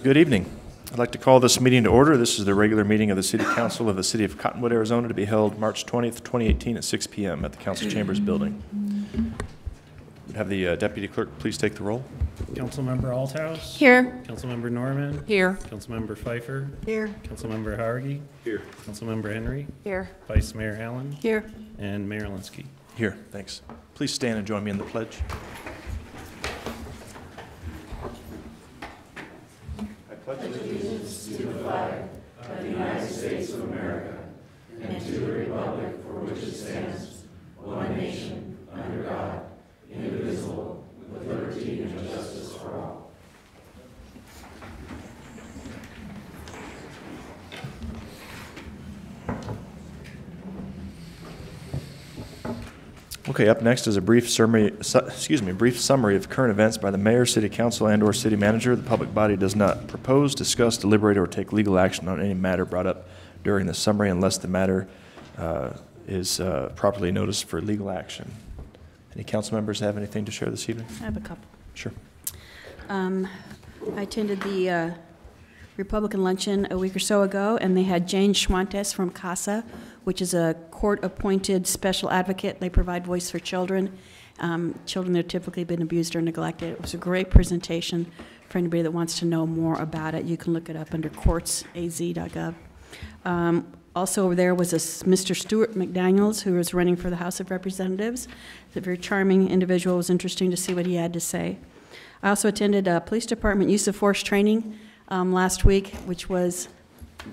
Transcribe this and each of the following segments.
Good evening. I'd like to call this meeting to order. This is the regular meeting of the City Council of the City of Cottonwood, Arizona, to be held March 20th, 2018 at 6 p.m. at the Council Chambers building. Would have the Deputy Clerk please take the roll. Councilmember Althouse. Here. Councilmember Norman. Here. Councilmember Pfeiffer. Here. Councilmember Hargy. Here. Councilmember Henry. Here. Vice Mayor Allen. Here. And Mayor Linsky. Here, thanks. Please stand and join me in the pledge. I pledge allegiance to the flag of the United States of America and to the republic for which it stands, one nation, under God, indivisible, with liberty and justice for all. Okay, up next is a brief summary of current events by the mayor, city council, and/or city manager. The public body does not propose, discuss, deliberate, or take legal action on any matter brought up during the summary unless the matter is properly noticed for legal action. Any council members have anything to share this evening? I have a couple. Sure. I attended the Republican luncheon a week or so ago, and they had Jane Schwantes from CASA, which is a court-appointed special advocate. They provide voice for children, children that have typically been abused or neglected. It was a great presentation for anybody that wants to know more about it. You can look it up under courtsaz.gov. Also over there was Mr. Stuart McDaniels, who is running for the House of Representatives. He's a very charming individual. It was interesting to see what he had to say. I also attended a police department use of force training last week, which was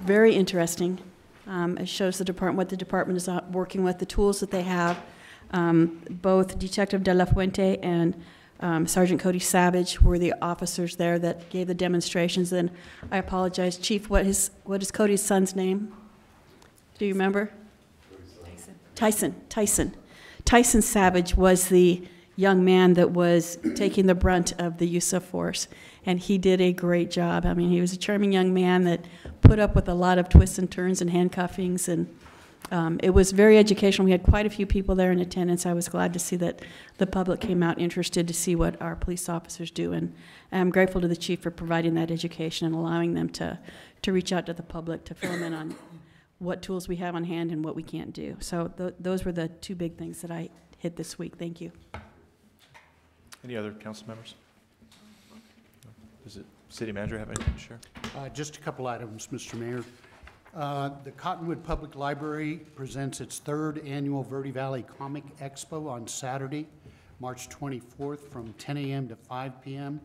very interesting. It shows the department what the department is working with, the tools that they have. Both Detective De La Fuente and Sergeant Cody Savage were the officers there that gave the demonstrations. And I apologize, Chief, what is Cody's son's name? Do you remember? Tyson. Tyson Savage was the young man that was taking the brunt of the use of force, and he did a great job. I mean, he was a charming young man that put up with a lot of twists and turns and handcuffings, and it was very educational. We had quite a few people there in attendance. I was glad to see that the public came out interested to see what our police officers do, and I'm grateful to the chief for providing that education and allowing them to reach out to the public to fill them in on what tools we have on hand and what we can't do. So those were the two big things that I hit this week. Thank you. Any other council members? Does the city manager have anything to share? Just a couple items, Mr. Mayor. The Cottonwood Public Library presents its third annual Verde Valley Comic Expo on Saturday, March 24th from 10 a.m. to 5 p.m.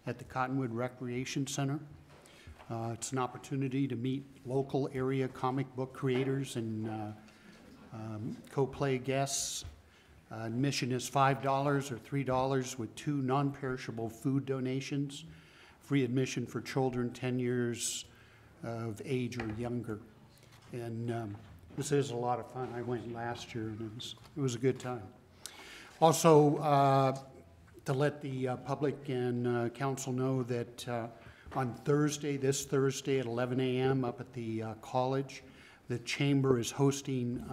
at the Cottonwood Recreation Center. It's an opportunity to meet local area comic book creators and co-play guests. Admission is $5 or $3 with 2 non-perishable food donations. Free admission for children 10 years of age or younger. And this is a lot of fun. I went last year and it was a good time. Also, to let the public and council know that on this Thursday at 11 a.m. up at the college, the chamber is hosting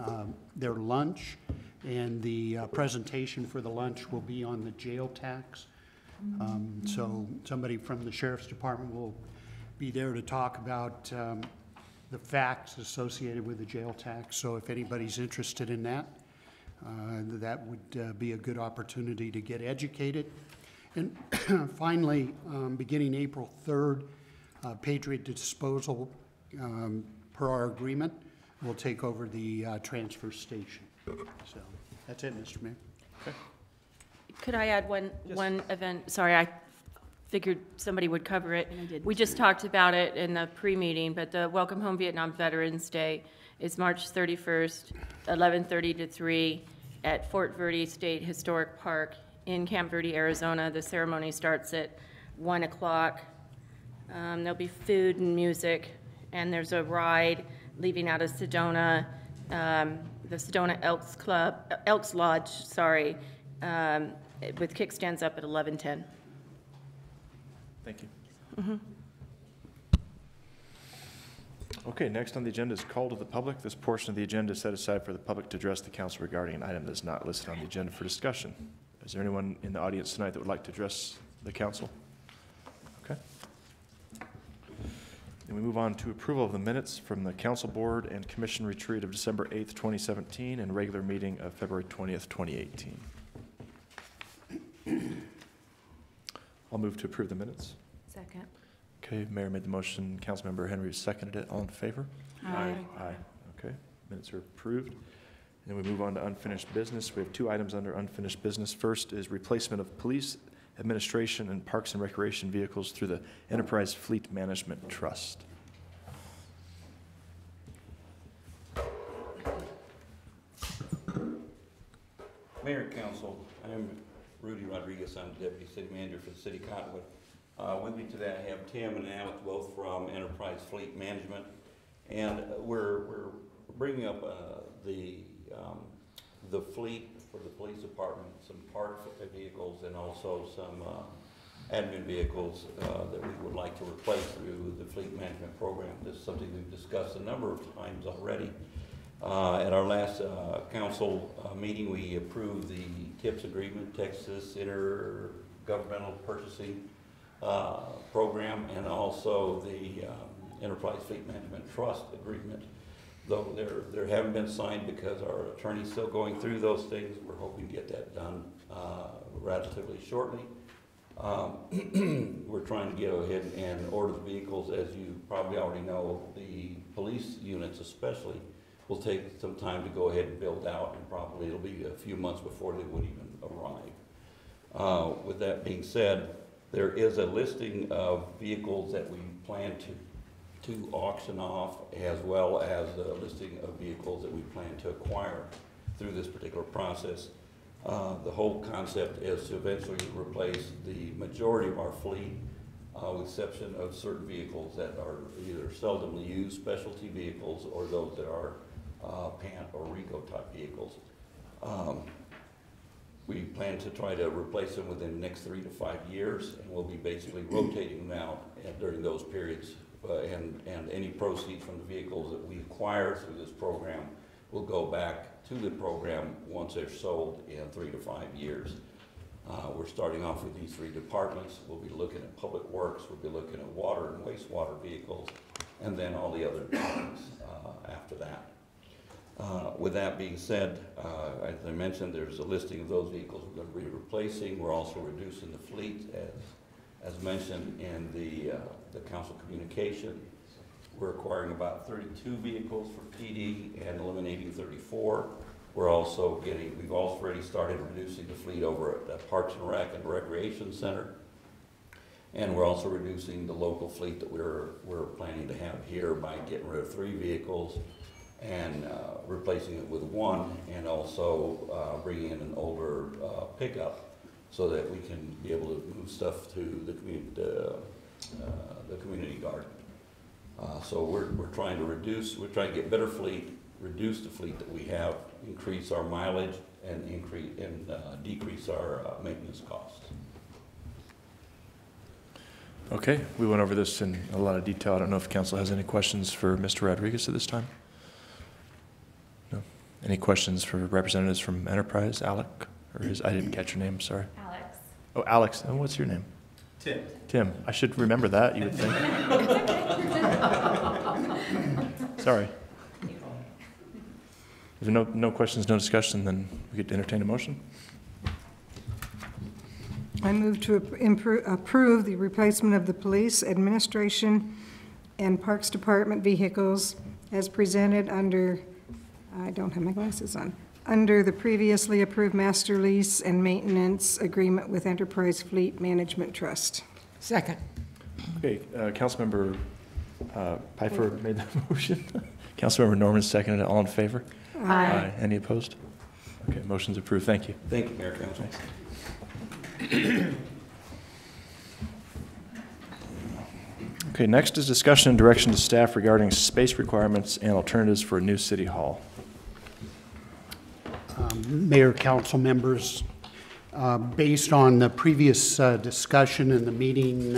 their lunch, and the presentation for the lunch will be on the jail tax. So somebody from the Sheriff's Department will be there to talk about the facts associated with the jail tax. So if anybody's interested in that, that would be a good opportunity to get educated. And finally, beginning April 3rd, Patriot Disposal, per our agreement, will take over the transfer station. So that's it, Mr. Mayor. Okay. Could I add one event? Sorry, I figured somebody would cover it. We just talked about it in the pre-meeting, but the Welcome Home Vietnam Veterans Day is March 31st, 11:30 to 3 at Fort Verde State Historic Park in Camp Verde, Arizona. The ceremony starts at 1 o'clock. There'll be food and music, and there's a ride leaving out of Sedona, the Sedona Elks Lodge, sorry, with kickstands up at 11:10. Thank you. Okay, next on the agenda is call to the public. This portion of the agenda is set aside for the public to address the council regarding an item that is not listed on the agenda for discussion. Is there anyone in the audience tonight that would like to address the council? Okay. And we move on to approval of the minutes from the council board and commission retreat of December 8th, 2017, and regular meeting of February 20th, 2018. I'll move to approve the minutes. Second. Okay, Mayor made the motion, Councilmember Henry seconded it. All in favor? Aye. Aye. Okay, minutes are approved. And we move on to unfinished business. We have 2 items under unfinished business. First is replacement of police administration and parks and recreation vehicles through the Enterprise Fleet Management Trust. Mayor and Council, I'm Rudy Rodriguez. I'm the Deputy City Manager for the City of Cottonwood. With me today I have Tim and Alex, both from Enterprise Fleet Management. And we're bringing up the fleet for the police department, some park vehicles and also some admin vehicles that we would like to replace through the fleet management program. This is something we've discussed a number of times already. At our last council meeting, we approved the TIPS agreement, Texas Intergovernmental Purchasing Program, and also the Enterprise Fleet Management Trust agreement. Though there haven't been signed because our attorney's still going through those things. We're hoping to get that done relatively shortly. We're trying to get ahead and order the vehicles. As you probably already know, the police units especially will take some time to go ahead and build out, and probably it'll be a few months before they would even arrive. With that being said, there is a listing of vehicles that we plan to auction off, as well as a listing of vehicles that we plan to acquire through this particular process. The whole concept is to eventually replace the majority of our fleet, with exception of certain vehicles that are either seldomly used, specialty vehicles, or those that are PANT or RICO type vehicles. We plan to try to replace them within the next 3 to 5 years, and we'll be basically rotating them out during those periods. And any proceeds from the vehicles that we acquire through this program will go back to the program once they're sold in 3 to 5 years. We're starting off with these 3 departments. We'll be looking at public works, we'll be looking at water and wastewater vehicles, and then all the other departments after that. With that being said, as I mentioned, there's a listing of those vehicles we're going to be replacing. We're also reducing the fleet, as mentioned in the council communication. We're acquiring about 32 vehicles for PD and eliminating 34. We've also already started reducing the fleet over at Parks and Rec and Recreation Center. And we're also reducing the local fleet that we're planning to have here by getting rid of 3 vehicles and replacing it with 1, and also bringing in an older pickup so that we can be able to move stuff to the community garden. So we're trying to get better fleet, reduce the fleet that we have, increase our mileage, and decrease our maintenance costs. Okay, we went over this in a lot of detail. I don't know if council has any questions for Mr. Rodriguez at this time. No. Any questions for representatives from Enterprise? Alec? I didn't catch your name, sorry. Alex. Oh, Alex. And what's your name? Tim. Tim. I should remember that, you would think. Sorry. If no questions, no discussion, then we could entertain a motion. I move to approve the replacement of the police, administration, and Parks Department vehicles as presented under, I don't have my glasses on, under the previously approved master lease and maintenance agreement with Enterprise Fleet Management Trust. Second. Okay, Councilmember Pfeiffer made the motion. Councilmember Norman seconded it. All in favor? Aye. Any opposed? Okay, motion's approved. Thank you. Thank you, Mayor Council. Okay, next is discussion and direction to staff regarding space requirements and alternatives for a new city hall. Mayor, council members, based on the previous discussion in the meeting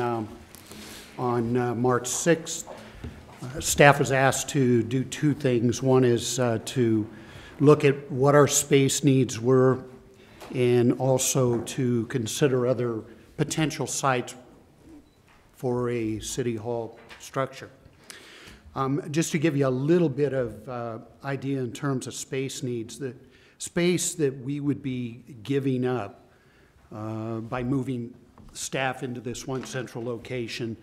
on March 6th, staff was asked to do 2 things. One is to look at what our space needs were, and also to consider other potential sites for a city hall structure. Just to give you a little bit of idea in terms of space needs, the space that we would be giving up by moving staff into this one central location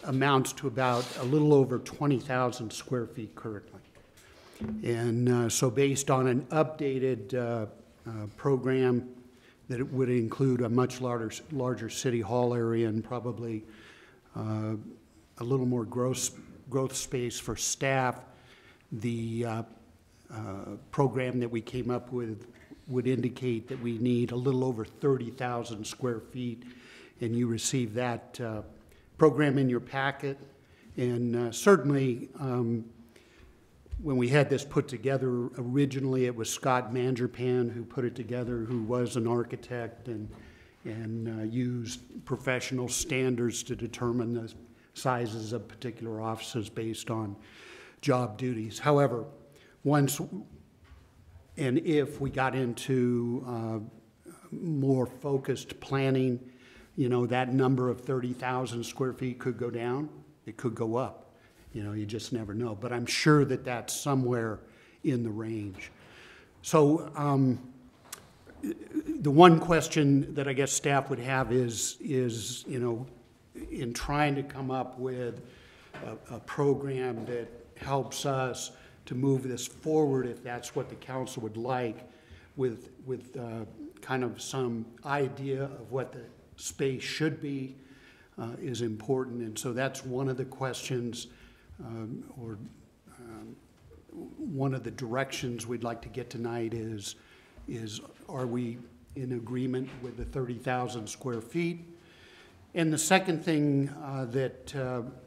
amounts to about a little over 20,000 square feet currently. And so based on an updated program that it would include a much larger city hall area and probably a little more growth space for staff, the program that we came up with would indicate that we need a little over 30,000 square feet, and you receive that program in your packet. And certainly, when we had this put together, originally it was Scott Mangerpan who put it together, who was an architect and used professional standards to determine the sizes of particular offices based on job duties. However, once and if we got into more focused planning, you know, that number of 30,000 square feet could go down, it could go up. You know, you just never know. But I'm sure that that's somewhere in the range. So the one question that I guess staff would have is you know, in trying to come up with a program that helps us to move this forward, if that's what the council would like, with kind of some idea of what the space should be, is important. And so that's one of the questions one of the directions we'd like to get tonight is are we in agreement with the 30,000 square feet? And the second thing that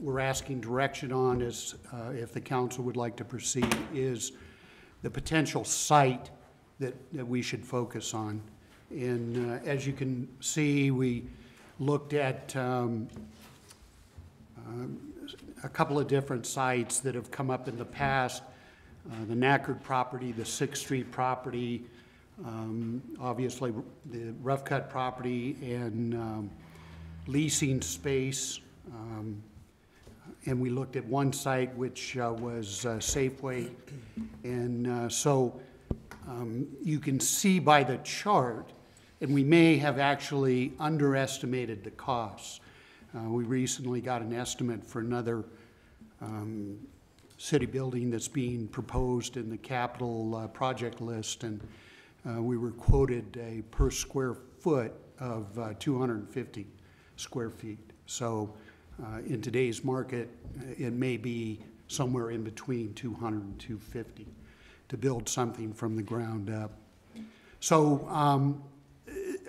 we're asking direction on is, if the council would like to proceed, is the potential site that we should focus on. And as you can see, we looked at a couple of different sites that have come up in the past, the Knackard property, the 6th Street property, obviously the Rough Cut property, and leasing space. And we looked at one site which was Safeway. And so you can see by the chart, and we may have actually underestimated the costs. We recently got an estimate for another city building that's being proposed in the capital project list, and we were quoted a per square foot of 250 square feet. So in today's market, it may be somewhere in between 200 and 250 to build something from the ground up. So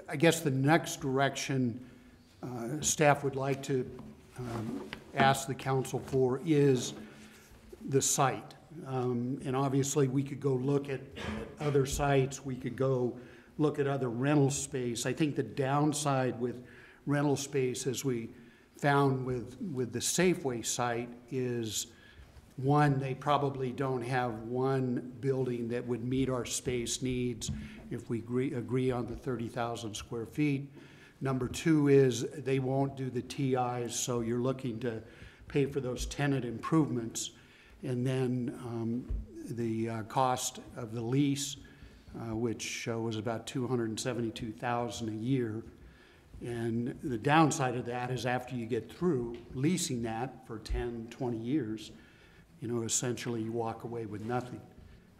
I guess the next direction staff would like to ask the council for is the site. And obviously we could go look at other sites, we could go look at other rental space. I think the downside with rental space, as we found with the Safeway site, is one, they probably don't have one building that would meet our space needs if we agree on the 30,000 square feet. Number two is they won't do the TIs, so you're looking to pay for those tenant improvements. And then the cost of the lease, which was about $272,000 a year. And the downside of that is after you get through leasing that for 10, 20 years, you know, essentially you walk away with nothing.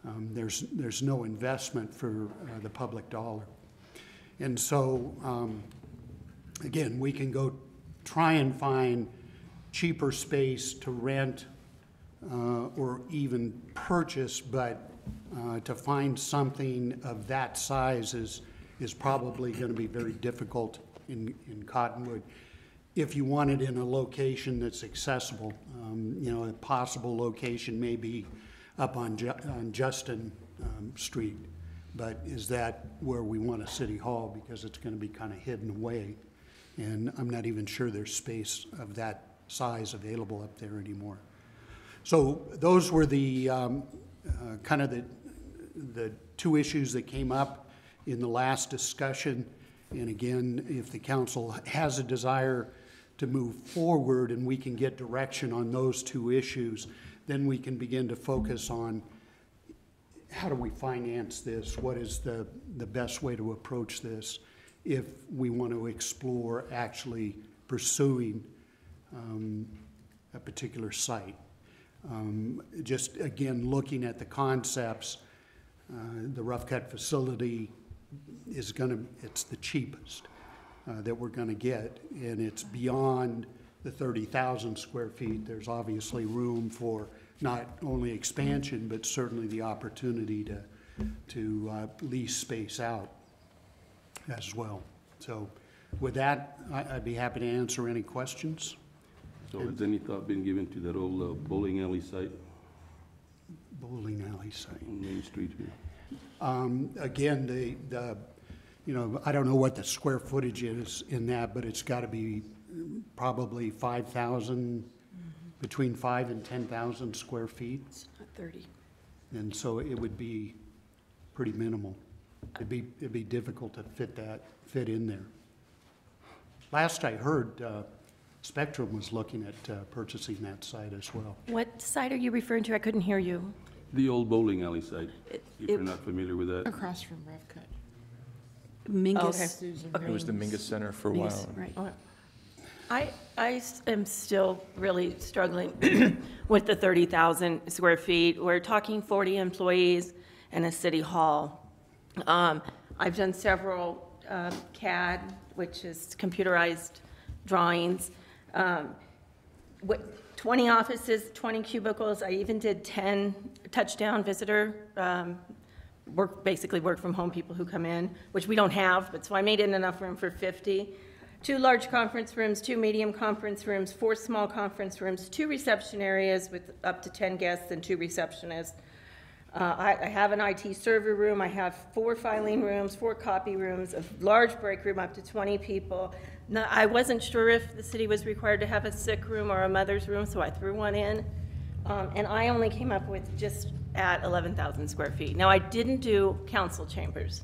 There's no investment for the public dollar. And so, again, we can go try and find cheaper space to rent or even purchase, but to find something of that size is probably going to be very difficult in Cottonwood. If you want it in a location that's accessible, you know, a possible location may be up on Justin Street, but is that where we want a city hall? Because it's going to be kind of hidden away, and I'm not even sure there's space of that size available up there anymore. So those were the kind of the two issues that came up in the last discussion. And again, if the council has a desire to move forward and we can get direction on those two issues, then we can begin to focus on how do we finance this? What is the best way to approach this if we want to explore actually pursuing a particular site? Just again, looking at the concepts, the rough cut facility is it's the cheapest that we're gonna get, and it's beyond the 30,000 square feet. There's obviously room for not only expansion, but certainly the opportunity to lease space out as well. So with that, I'd be happy to answer any questions. So has any thought been given to that old bowling alley site Bowling alley site. on Main Street here? Again, I don't know what the square footage is in that, but it's got to be probably 5,000, between 5 and 10,000 square feet. It's not 30. And so it would be pretty minimal. It'd be difficult to fit in there. Last I heard, Spectrum was looking at purchasing that site as well. What site are you referring to? I couldn't hear you. The old bowling alley site, if you're not familiar with that. Across from Rough Cut. Mingus. It was the Mingus Center for a while. Right. I am still really struggling with the 30,000 square feet. We're talking 40 employees and a city hall. I've done several CAD, which is computerized drawings. 20 offices, 20 cubicles. I even did 10 touchdown visitor basically work from home people who come in, which we don't have, but so I made in enough room for 50. 2 large conference rooms, 2 medium conference rooms, 4 small conference rooms, 2 reception areas with up to 10 guests and 2 receptionists. I have an IT server room. I have 4 filing rooms, 4 copy rooms, a large break room up to 20 people. Now, I wasn't sure if the city was required to have a sick room or a mother's room, so I threw one in. And I only came up with just at 11,000 square feet. Now, I didn't do council chambers.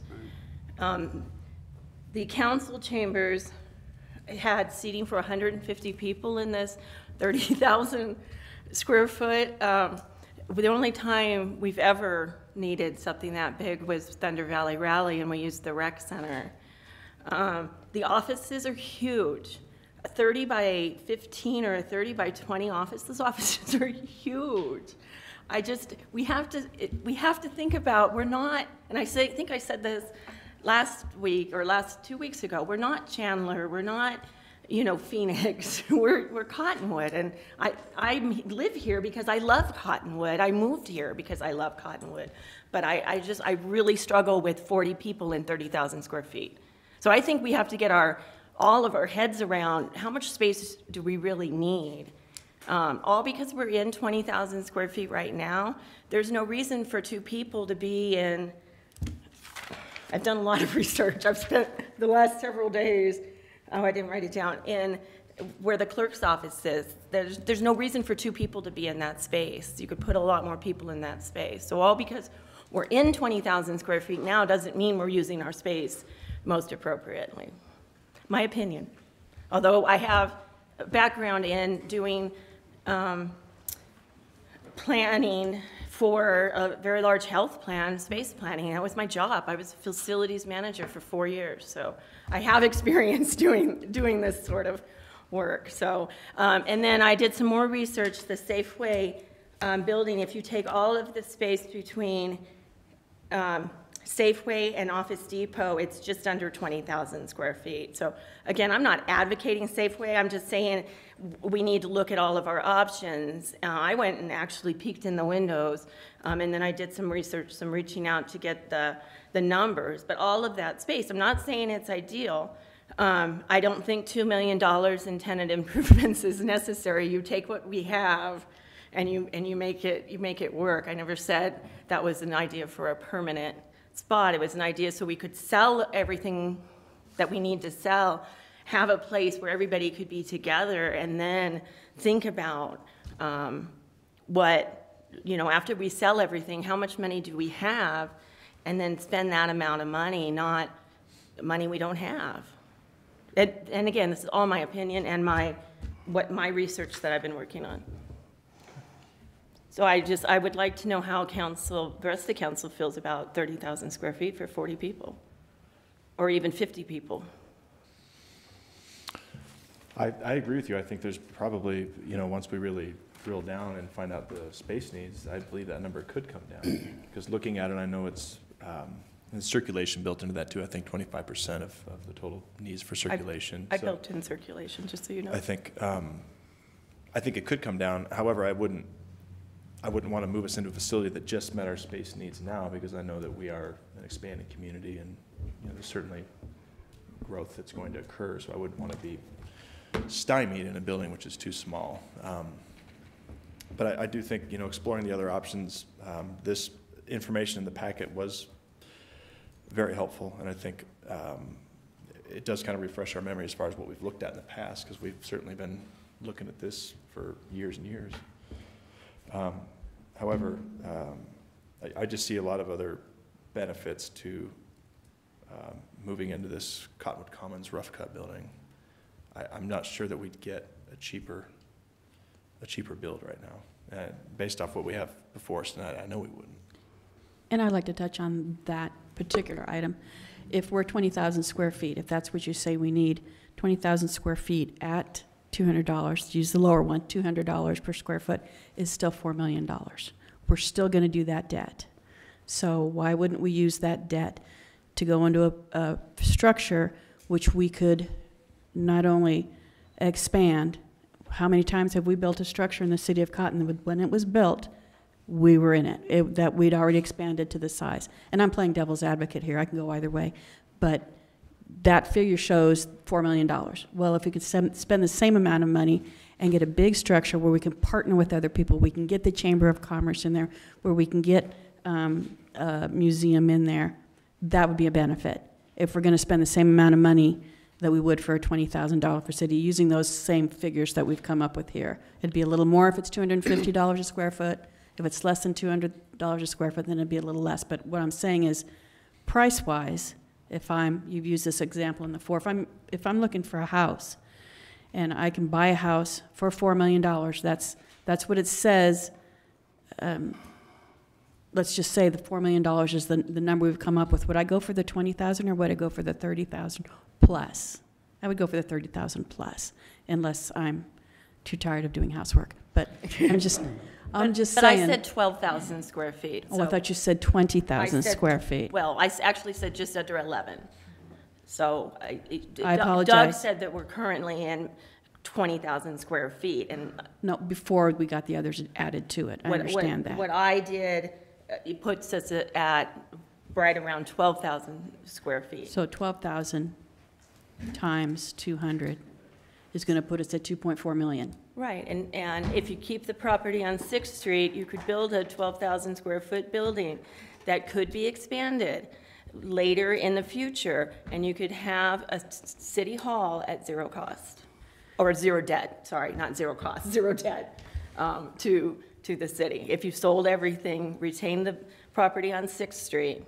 The council chambers had seating for 150 people in this 30,000 square foot. The only time we've ever needed something that big was Thunder Valley Rally, and we used the rec center. The offices are huge. A 30 by 15 or a 30 by 20 office, those offices are huge. We have to think about, we're not, and I think I said this last week or 2 weeks ago, we're not Chandler, we're not, Phoenix, we're Cottonwood, and I live here because I love Cottonwood. I moved here because I love Cottonwood, but I really struggle with 40 people in 30,000 square feet. So I think we have to get all of our heads around how much space do we really need. All because we're in 20,000 square feet right now. There's no reason for 2 people to be in. I've done a lot of research. I've spent the last several days, I didn't write it down, in where the clerk's office is. There's no reason for 2 people to be in that space. You could put a lot more people in that space. So all because we're in 20,000 square feet now doesn't mean we're using our space most appropriately. My opinion. Although I have a background in doing planning for a very large health plan, space planning. That was my job. I was a facilities manager for 4 years, so I have experience doing this sort of work. So, and then I did some more research. The Safeway building, if you take all of the space between Safeway and Office Depot, it's just under 20,000 square feet. So again, I'm not advocating Safeway. I'm just saying we need to look at all of our options. I went and actually peeked in the windows, and then I did some research, some reaching out to get the numbers. But all of that space, I'm not saying it's ideal. I don't think $2 million in tenant improvements is necessary. You take what we have and you make it work. I never said that was an idea for a permanent spot. It was an idea so we could sell everything that we need to sell, have a place where everybody could be together, and then think about after we sell everything, how much money do we have, and then spend that amount of money, not money we don't have. And again, this is all my opinion and my what my research that I've been working on. So I would like to know how the rest of the council feels about 30,000 square feet for 40 people, or even 50 people. I agree with you. I think there's probably, once we really drill down and find out the space needs, I believe that number could come down. Because looking at it, I know it's circulation built into that too. I think 25% of the total needs for circulation. I built in circulation, just so you know. I think it could come down. However, I wouldn't want to move us into a facility that just met our space needs now, because I know that we are an expanding community, and there's certainly growth that's going to occur. So I wouldn't want to be stymied in a building which is too small. But I do think, exploring the other options, this information in the packet was very helpful, and I think it does kind of refresh our memory as far as what we've looked at in the past, because we've certainly been looking at this for years and years. However, I just see a lot of other benefits to moving into this Cottonwood Commons rough cut building. I'm not sure that we'd get a cheaper build right now, based off what we have before us tonight. I know we wouldn't. And I'd like to touch on that particular item. If we're 20,000 square feet, if that's what you say we need, 20,000 square feet at $200, to use the lower one, $200 per square foot is still $4 million. We're still going to do that debt. So why wouldn't we use that debt to go into a structure which we could not only expand? How many times have we built a structure in the city of Cottonwood? When it was built, we were in it, that we'd already expanded to the size. And I'm playing devil's advocate here. I can go either way. But that figure shows $4 million. Well, if we could spend the same amount of money and get a big structure where we can partner with other people, we can get the Chamber of Commerce in there, where we can get a museum in there, that would be a benefit. If we're going to spend the same amount of money that we would for a $20,000 per city, using those same figures that we've come up with here. It'd be a little more if it's $250 a square foot. If it's less than $200 a square foot, then it'd be a little less. But what I'm saying is, price-wise, you've used this example in the if I'm looking for a house, and I can buy a house for $4 million, that's what it says. Let's just say the $4 million is the number we've come up with. Would I go for the 20,000 or would I go for the 30,000 plus? I would go for the 30,000 plus, unless I'm too tired of doing housework. But I'm just saying. But I said 12,000 square feet. Oh, I thought you said 20,000 square feet. Well, I actually said just under 11. So I apologize. Doug said that we're currently in 20,000 square feet. And no, before we got the others added to it. I understand that. What I did, it puts us at right around 12,000 square feet. So 12,000 times 200 is going to put us at 2.4 million. Right, and if you keep the property on 6th Street, you could build a 12,000 square foot building that could be expanded later in the future, and you could have a city hall at zero cost, or zero debt, sorry, not zero cost, zero debt to the city. If you sold everything, retained the property on 6th Street,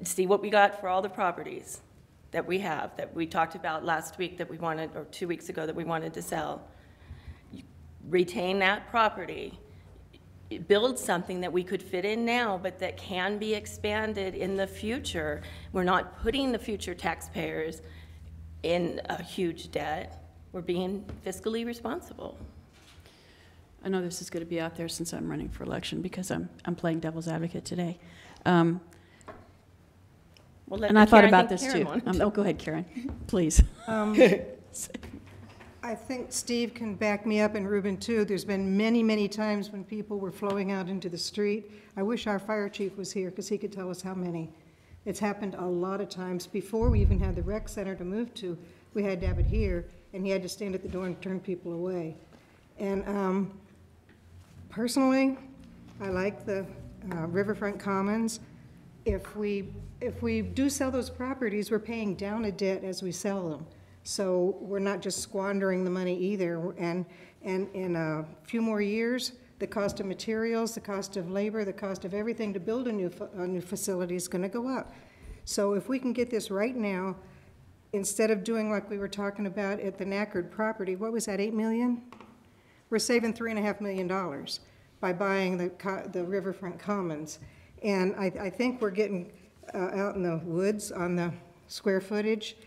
see what we got for all the properties that we have, that we talked about last week that we wanted, or 2 weeks ago that we wanted to sell. You retain that property, build something that we could fit in now, but that can be expanded in the future. We're not putting the future taxpayers in a huge debt. We're being fiscally responsible. I know this is going to be out there since I'm running for election, because I'm playing devil's advocate today. And I thought about this too. Oh, go ahead, Karen, please. I think Steve can back me up, and Ruben too. There's been many, many times when people were flowing out into the street. I wish our fire chief was here, because he could tell us how many. It's happened a lot of times. Before we even had the rec center to move to, we had to have it here, and he had to stand at the door and turn people away. And personally, I like the Riverfront Commons. If we do sell those properties, we're paying down a debt as we sell them. So we're not just squandering the money either. And in a few more years, the cost of materials, the cost of labor, the cost of everything to build a new facility is going to go up. So if we can get this right now, instead of doing like we were talking about at the Knackard property, what was that, $8 million? We're saving $3.5 million by buying the Riverfront Commons. And I think we're getting out in the woods on the square footage.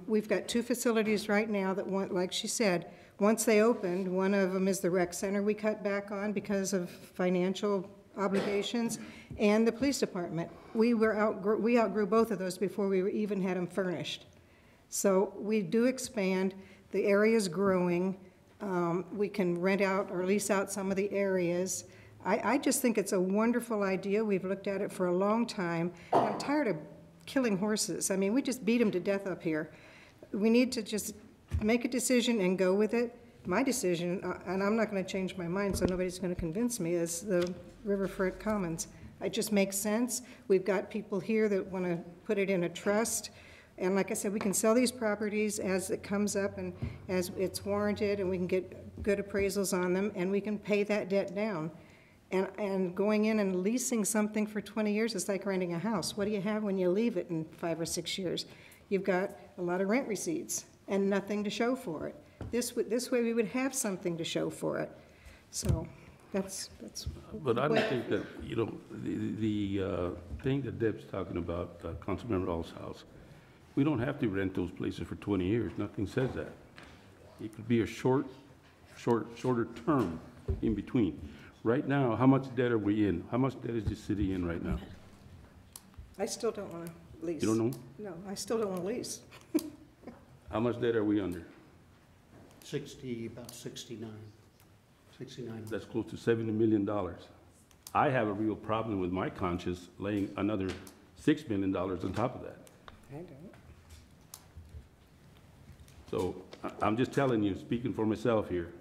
We've got 2 facilities right now that want, like she said, once they opened, one of them is the rec center we cut back on because of financial obligations, and the police department. We outgrew both of those before we even had them furnished. So we do expand. The area's growing. We can rent out or lease out some of the areas. I just think it's a wonderful idea. We've looked at it for a long time. I'm tired of killing horses. I mean, we just beat them to death up here. We need to just make a decision and go with it. My decision, and I'm not going to change my mind, so nobody's going to convince me, is the Riverfront Commons. It just makes sense. We've got people here that want to put it in a trust. And like I said, we can sell these properties as it comes up and as it's warranted, and we can get good appraisals on them, and we can pay that debt down. And going in and leasing something for 20 years is like renting a house. What do you have when you leave it in 5 or 6 years? You've got a lot of rent receipts and nothing to show for it. This way we would have something to show for it. So that's. But I don't think that, you know, the thing that Deb's talking about, Councilmember Hall's house, we don't have to rent those places for 20 years. Nothing says that. It could be a shorter term in between. Right now, how much debt are we in? How much debt is the city in right now? I still don't want to lease. You don't know? No, I still don't want to lease. How much debt are we under? About 69. That's close to $70 million. I have a real problem with my conscience laying another $6 million on top of that. I don't. So I'm just telling you, speaking for myself here,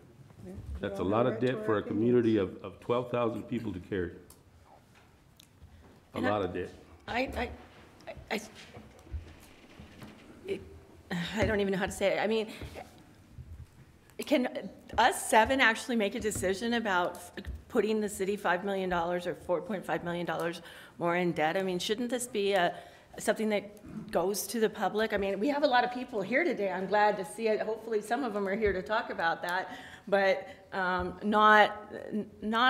Yeah. that's a You lot all of have debt for a community of 12,000 people to carry. A lot of debt. I don't even know how to say it. I mean, can us 7 actually make a decision about putting the city $5 million or $4.5 million more in debt? I mean, shouldn't this be something that goes to the public? I mean, we have a lot of people here today. I'm glad to see it. Hopefully some of them are here to talk about that, but not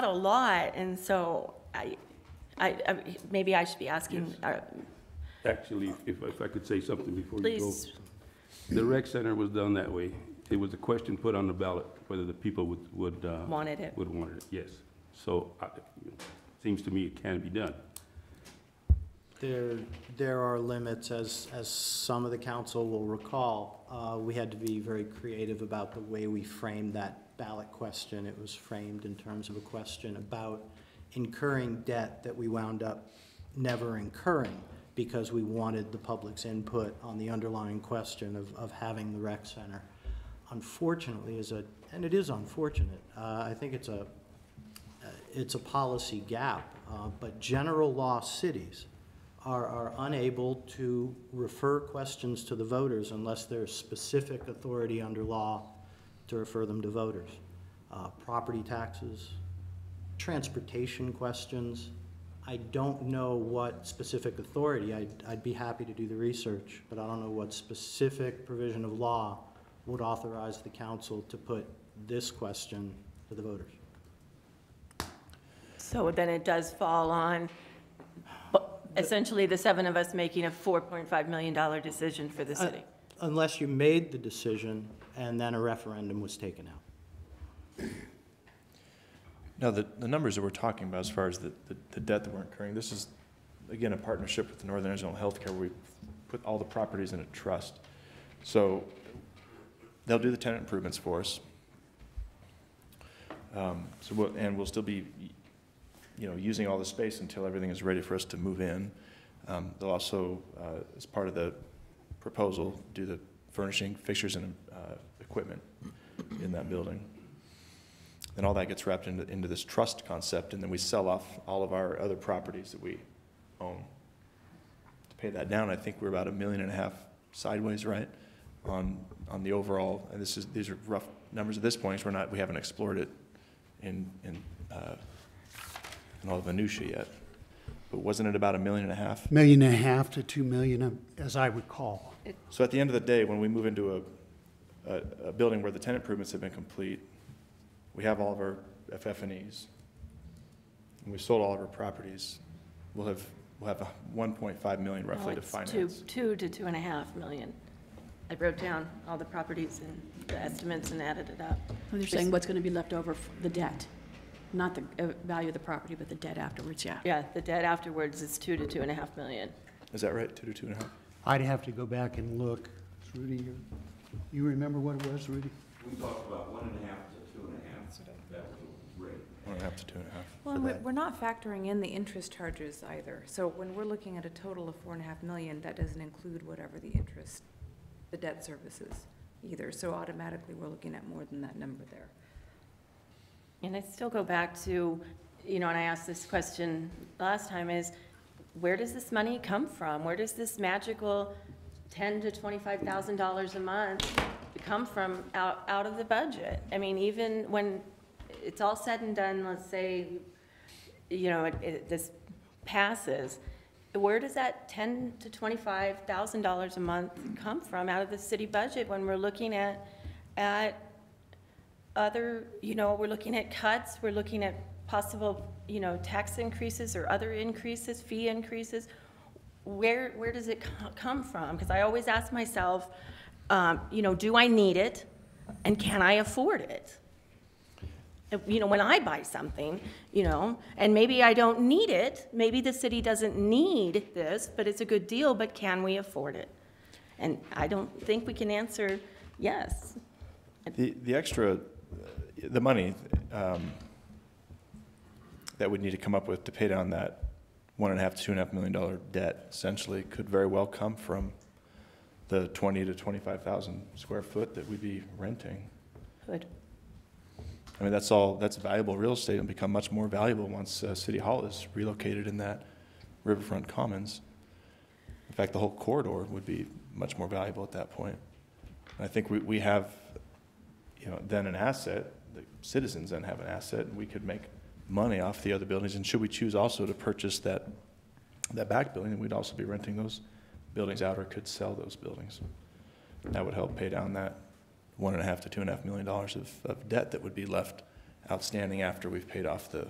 a lot. And so maybe I should be asking. Yes. Actually, if I could say something before Please. you go. The rec center was done that way. It was a question put on the ballot whether the people would Wanted it. would want it, yes. So it seems to me it can be done. There are limits, as some of the council will recall. We had to be very creative about the way we framed that ballot question. It was framed in terms of a question about incurring debt that we wound up never incurring because we wanted the public's input on the underlying question of having the rec center. Unfortunately, and it is unfortunate, I think it's a policy gap, but general law cities are unable to refer questions to the voters unless there's specific authority under law to refer them to voters. Property taxes, transportation questions. I don't know what specific authority. I'd be happy to do the research, but I don't know what specific provision of law would authorize the council to put this question to the voters. So then it does fall on essentially the 7 of us making a $4.5 million decision for the city. Unless you made the decision and then a referendum was taken out. Now, the numbers that we're talking about as far as the debt that we're incurring, this is, again, a partnership with the Northern Arizona Healthcare where we put all the properties in a trust. So they'll do the tenant improvements for us. We'll still be, using all the space until everything is ready for us to move in. They'll also, as part of the proposal, do the furnishing, fixtures, and equipment in that building. Then all that gets wrapped into this trust concept, and then we sell off all of our other properties that we own. To pay that down, I think we're about $1.5 million sideways, right, on the overall. And these are rough numbers at this point. So we haven't explored it in all the minutia yet. But wasn't it about $1.5 million? $1.5 million to $2 million, as I recall. So at the end of the day, when we move into a building where the tenant improvements have been complete, we have all of our FF&Es, and we've sold all of our properties, we'll have $1.5 million roughly to finance. 2 to 2.5 million. I wrote down all the properties and the estimates and added it up. So they're saying what's going to be left over for the debt, not the value of the property, but the debt afterwards, yeah. Yeah, the debt afterwards is 2 to 2.5 million. Is that right, 2 to 2.5? I'd have to go back and look. Rudy, you remember what it was, Rudy? We talked about 1.5 to 2.5. That was the rate. 1.5 to 2.5. Well, for and that. we're not factoring in the interest charges either. So when we're looking at a total of 4.5 million, that doesn't include whatever the interest, the debt services either. So automatically, we're looking at more than that number there. And I still go back to, and I asked this question last time, is where does this money come from? Where does this magical $10,000 to $25,000 a month come from out of the budget? I mean, even when it's all said and done, let's say, this passes, where does that $10,000 to $25,000 a month come from out of the city budget when we're looking at other, we're looking at cuts, we're looking at possible, tax increases or other increases, fee increases? Where does it come from? Because I always ask myself, do I need it and can I afford it? When I buy something, and maybe I don't need it, maybe the city doesn't need this, but it's a good deal, but can we afford it? And I don't think we can answer yes. The extra, the money that we'd need to come up with to pay down that $1.5 to $2.5 million debt essentially could very well come from the 20 to 25,000 square foot that we'd be renting. Good. I mean, that's valuable real estate and become much more valuable once City Hall is relocated in that Riverfront Commons. In fact, the whole corridor would be much more valuable at that point. And I think we have, then an asset, the citizens then have an asset, and we could make money off the other buildings. And should we choose also to purchase that back building, then we'd also be renting those buildings out or could sell those buildings. That would help pay down that $1.5 to $2.5 million of debt that would be left outstanding after we've paid off the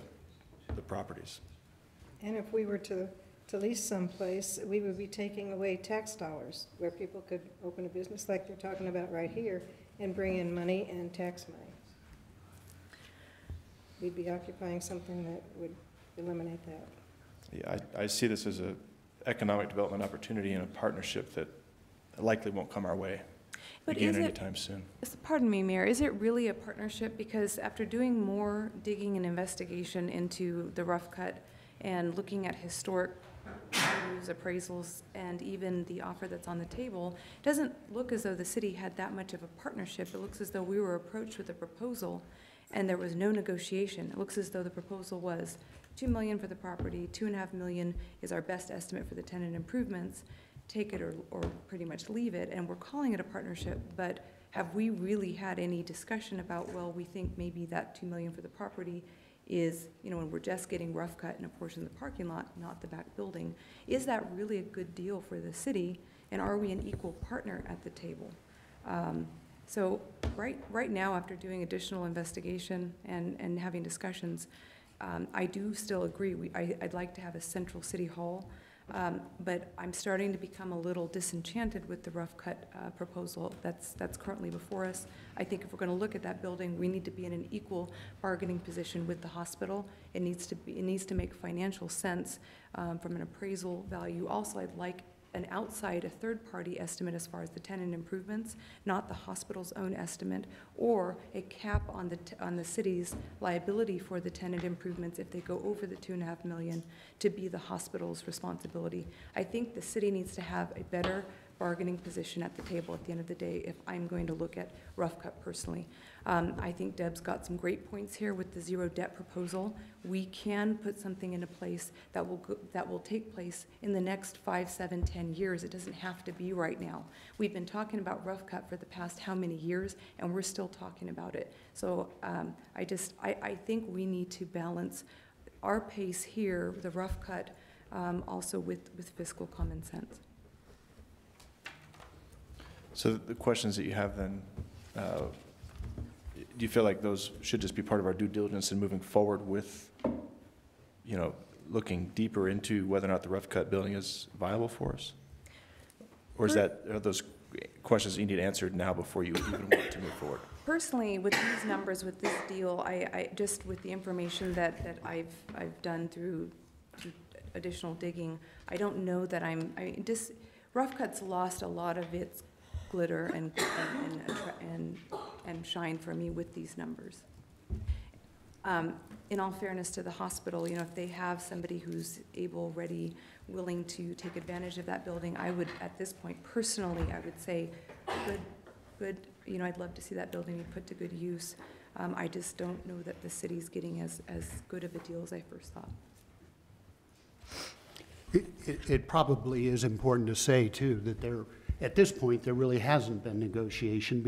properties. And if we were to lease someplace, we would be taking away tax dollars where people could open a business like they're talking about right here and bring in money and tax money. We'd be occupying something that would eliminate that. Yeah, I see this as an economic development opportunity and a partnership that likely won't come our way again anytime soon. Pardon me, Mayor, is it really a partnership? Because after doing more digging and investigation into the rough cut and looking at historic values, appraisals, and even the offer that's on the table, it doesn't look as though the city had that much of a partnership. It looks as though we were approached with a proposal and there was no negotiation. It looks as though the proposal was $2 million for the property, $2.5 million is our best estimate for the tenant improvements, take it or pretty much leave it, and we're calling it a partnership, but have we really had any discussion about, well, we think maybe that $2 million for the property is, and we're just getting rough cut in a portion of the parking lot, not the back building. Is that really a good deal for the city, and are we an equal partner at the table? So right now, after doing additional investigation and having discussions, I do still agree. I'd like to have a central city hall, but I'm starting to become a little disenchanted with the rough cut proposal that's currently before us. I think if we're going to look at that building, we need to be in an equal bargaining position with the hospital. It needs to make financial sense from an appraisal value. Also, I'd like a third-party estimate as far as the tenant improvements, not the hospital's own estimate, or a cap on the city's liability for the tenant improvements if they go over the $2.5 million to be the hospital's responsibility. I think the city needs to have a better bargaining position at the table at the end of the day if I'm going to look at rough cut personally. I think Deb's got some great points here with the zero debt proposal. We can put something into place that will take place in the next 5, 7, 10 years. It doesn't have to be right now. We've been talking about rough cut for the past how many years, and we're still talking about it. So I think we need to balance our pace here, the rough cut also with fiscal common sense. So the questions that you have then, do you feel like those should just be part of our due diligence in moving forward with, you know, looking deeper into whether or not the rough cut building is viable for us? Or are those questions that you need answered now before you even want to move forward? Personally, with these numbers, with this deal, I just with the information that I've done through additional digging, I don't know that Rough Cut's lost a lot of its glitter and shine for me with these numbers. In all fairness to the hospital, you know, if they have somebody who's able, ready, willing to take advantage of that building, I would, at this point, personally, I would say, good, you know, I'd love to see that building be put to good use. I just don't know that the city's getting as good of a deal as I first thought. It probably is important to say, too, that at this point, there really hasn't been negotiation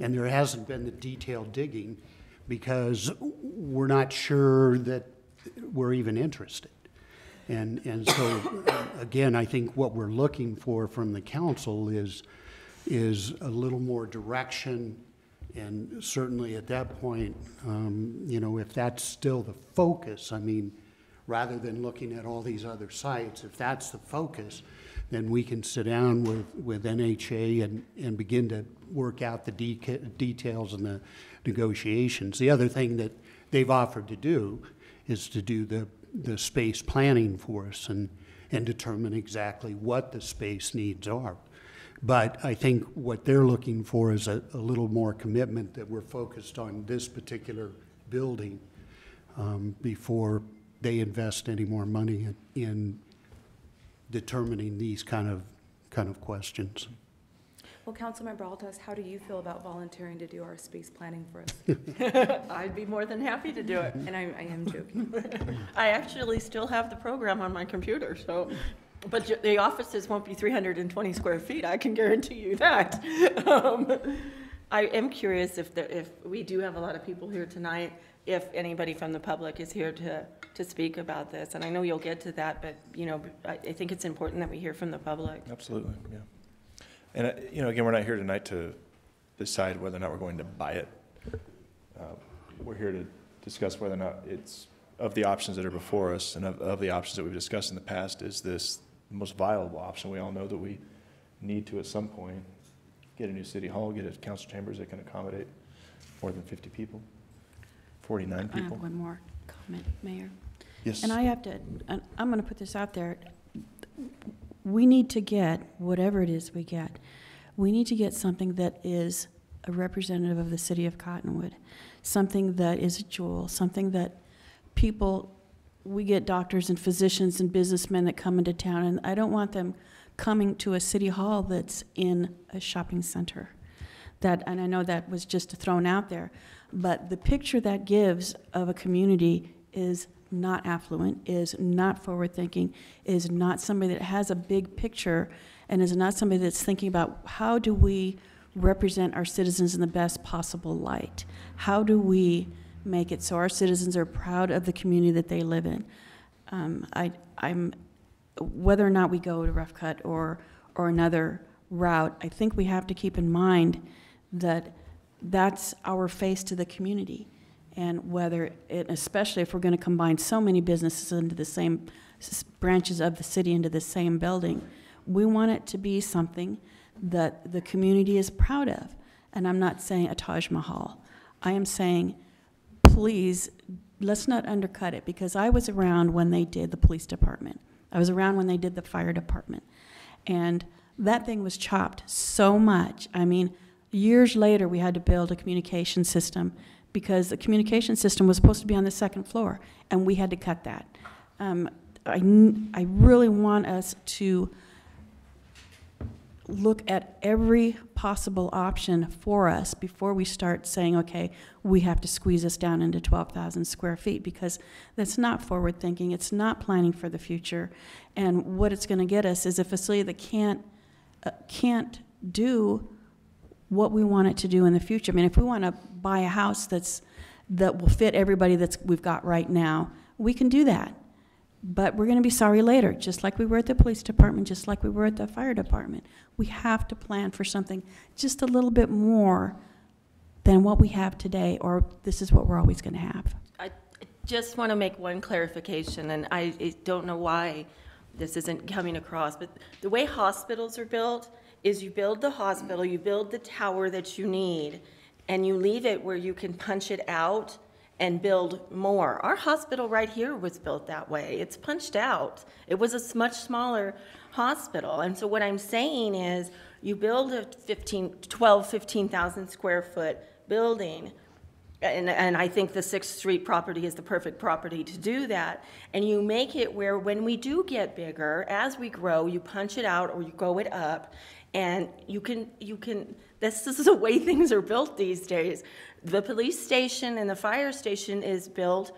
and there hasn't been the detailed digging because we're not sure that we're even interested. And so, again, I think what we're looking for from the council is a little more direction, and certainly at that point, you know, if that's still the focus, I mean, rather than looking at all these other sites, if that's the focus, then we can sit down with NHA and begin to work out the details and the negotiations. The other thing that they've offered to do is to do the space planning for us and determine exactly what the space needs are. But I think what they're looking for is a little more commitment that we're focused on this particular building before they invest any more money in determining these kind of questions. Well, Councilmember Altos, how do you feel about volunteering to do our space planning for us? I'd be more than happy to do it. And I am joking. I actually still have the program on my computer, so, but the offices won't be 320 square feet, I can guarantee you that. I am curious if we do have a lot of people here tonight, if anybody from the public is here to speak about this. And I know you'll get to that, but, you know, I think it's important that we hear from the public. Absolutely, yeah. And, you know, again, we're not here tonight to decide whether or not we're going to buy it. We're here to discuss whether or not it's, of the options that are before us and of the options that we've discussed in the past, is this the most viable option? We all know that we need to, at some point, get a new city hall, get a council chambers that can accommodate more than 50 people, 49 people. I have one more comment, Mayor. Yes. And I'm going to put this out there. We need to get, whatever it is we get, we need to get something that is a representative of the city of Cottonwood, something that is a jewel, something that we get doctors and physicians and businessmen that come into town, and I don't want them coming to a city hall that's in a shopping center. And I know that was just thrown out there, but the picture that gives of a community is not affluent, is not forward-thinking, is not somebody that has a big picture, and is not somebody that's thinking about how do we represent our citizens in the best possible light? How do we make it so our citizens are proud of the community that they live in? Whether or not we go to Rough Cut or another route, I think we have to keep in mind that that's our face to the community. And especially if we're going to combine so many businesses into the same branches of the city into the same building, we want it to be something that the community is proud of. And I'm not saying a Taj Mahal. I am saying, please, let's not undercut it, because I was around when they did the police department. I was around when they did the fire department. And that thing was chopped so much. I mean, years later, we had to build a communication system because the communication system was supposed to be on the second floor, and we had to cut that. I really want us to look at every possible option for us before we start saying, okay, we have to squeeze us down into 12,000 square feet, because that's not forward thinking, it's not planning for the future. And what it's going to get us is a facility that can't do what we want it to do in the future. I mean, if we want to buy a house that will fit everybody we've got right now, we can do that. But we're going to be sorry later, just like we were at the police department, just like we were at the fire department. We have to plan for something just a little bit more than what we have today, or this is what we're always going to have. I just want to make one clarification, and I don't know why this isn't coming across, but the way hospitals are built is you build the hospital, you build the tower that you need, and you leave it where you can punch it out and build more. Our hospital right here was built that way. It's punched out. It was a much smaller hospital. And so what I'm saying is you build a 15,000 square foot building, and I think the 6th Street property is the perfect property to do that, and you make it where when we do get bigger, as we grow, you punch it out or you go it up, and you can, this is the way things are built these days. The police station and the fire station is built,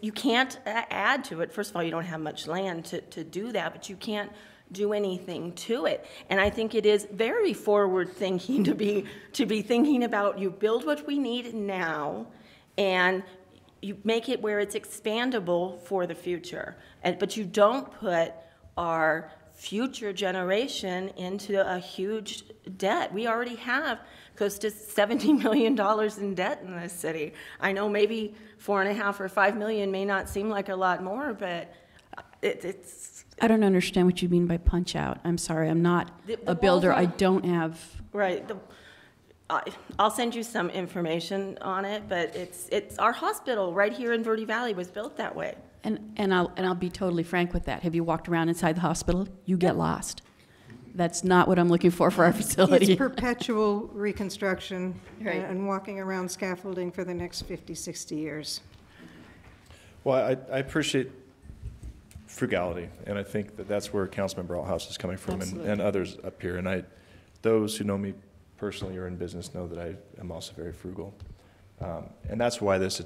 you can't add to it. First of all, you don't have much land to do that, but you can't do anything to it. And I think it is very forward thinking to be thinking about, you build what we need now and you make it where it's expandable for the future. But you don't put our future generation into a huge debt. We already have close to $70 million in debt in this city. I know maybe 4.5 or 5 million may not seem like a lot more, but it's. I don't understand what you mean by punch out. I'm sorry, I'm not a builder. I don't have. Right. I'll send you some information on it, but it's our hospital right here in Verde Valley was built that way. And I'll be totally frank with that. Have you walked around inside the hospital? You get lost. That's not what I'm looking for our facility. It's perpetual reconstruction Right. and walking around scaffolding for the next 50, 60 years. Well, I appreciate frugality, and I think that that's where Councilmember Althouse is coming from, and others up here. And those who know me personally or in business know that I am also very frugal. And that's why this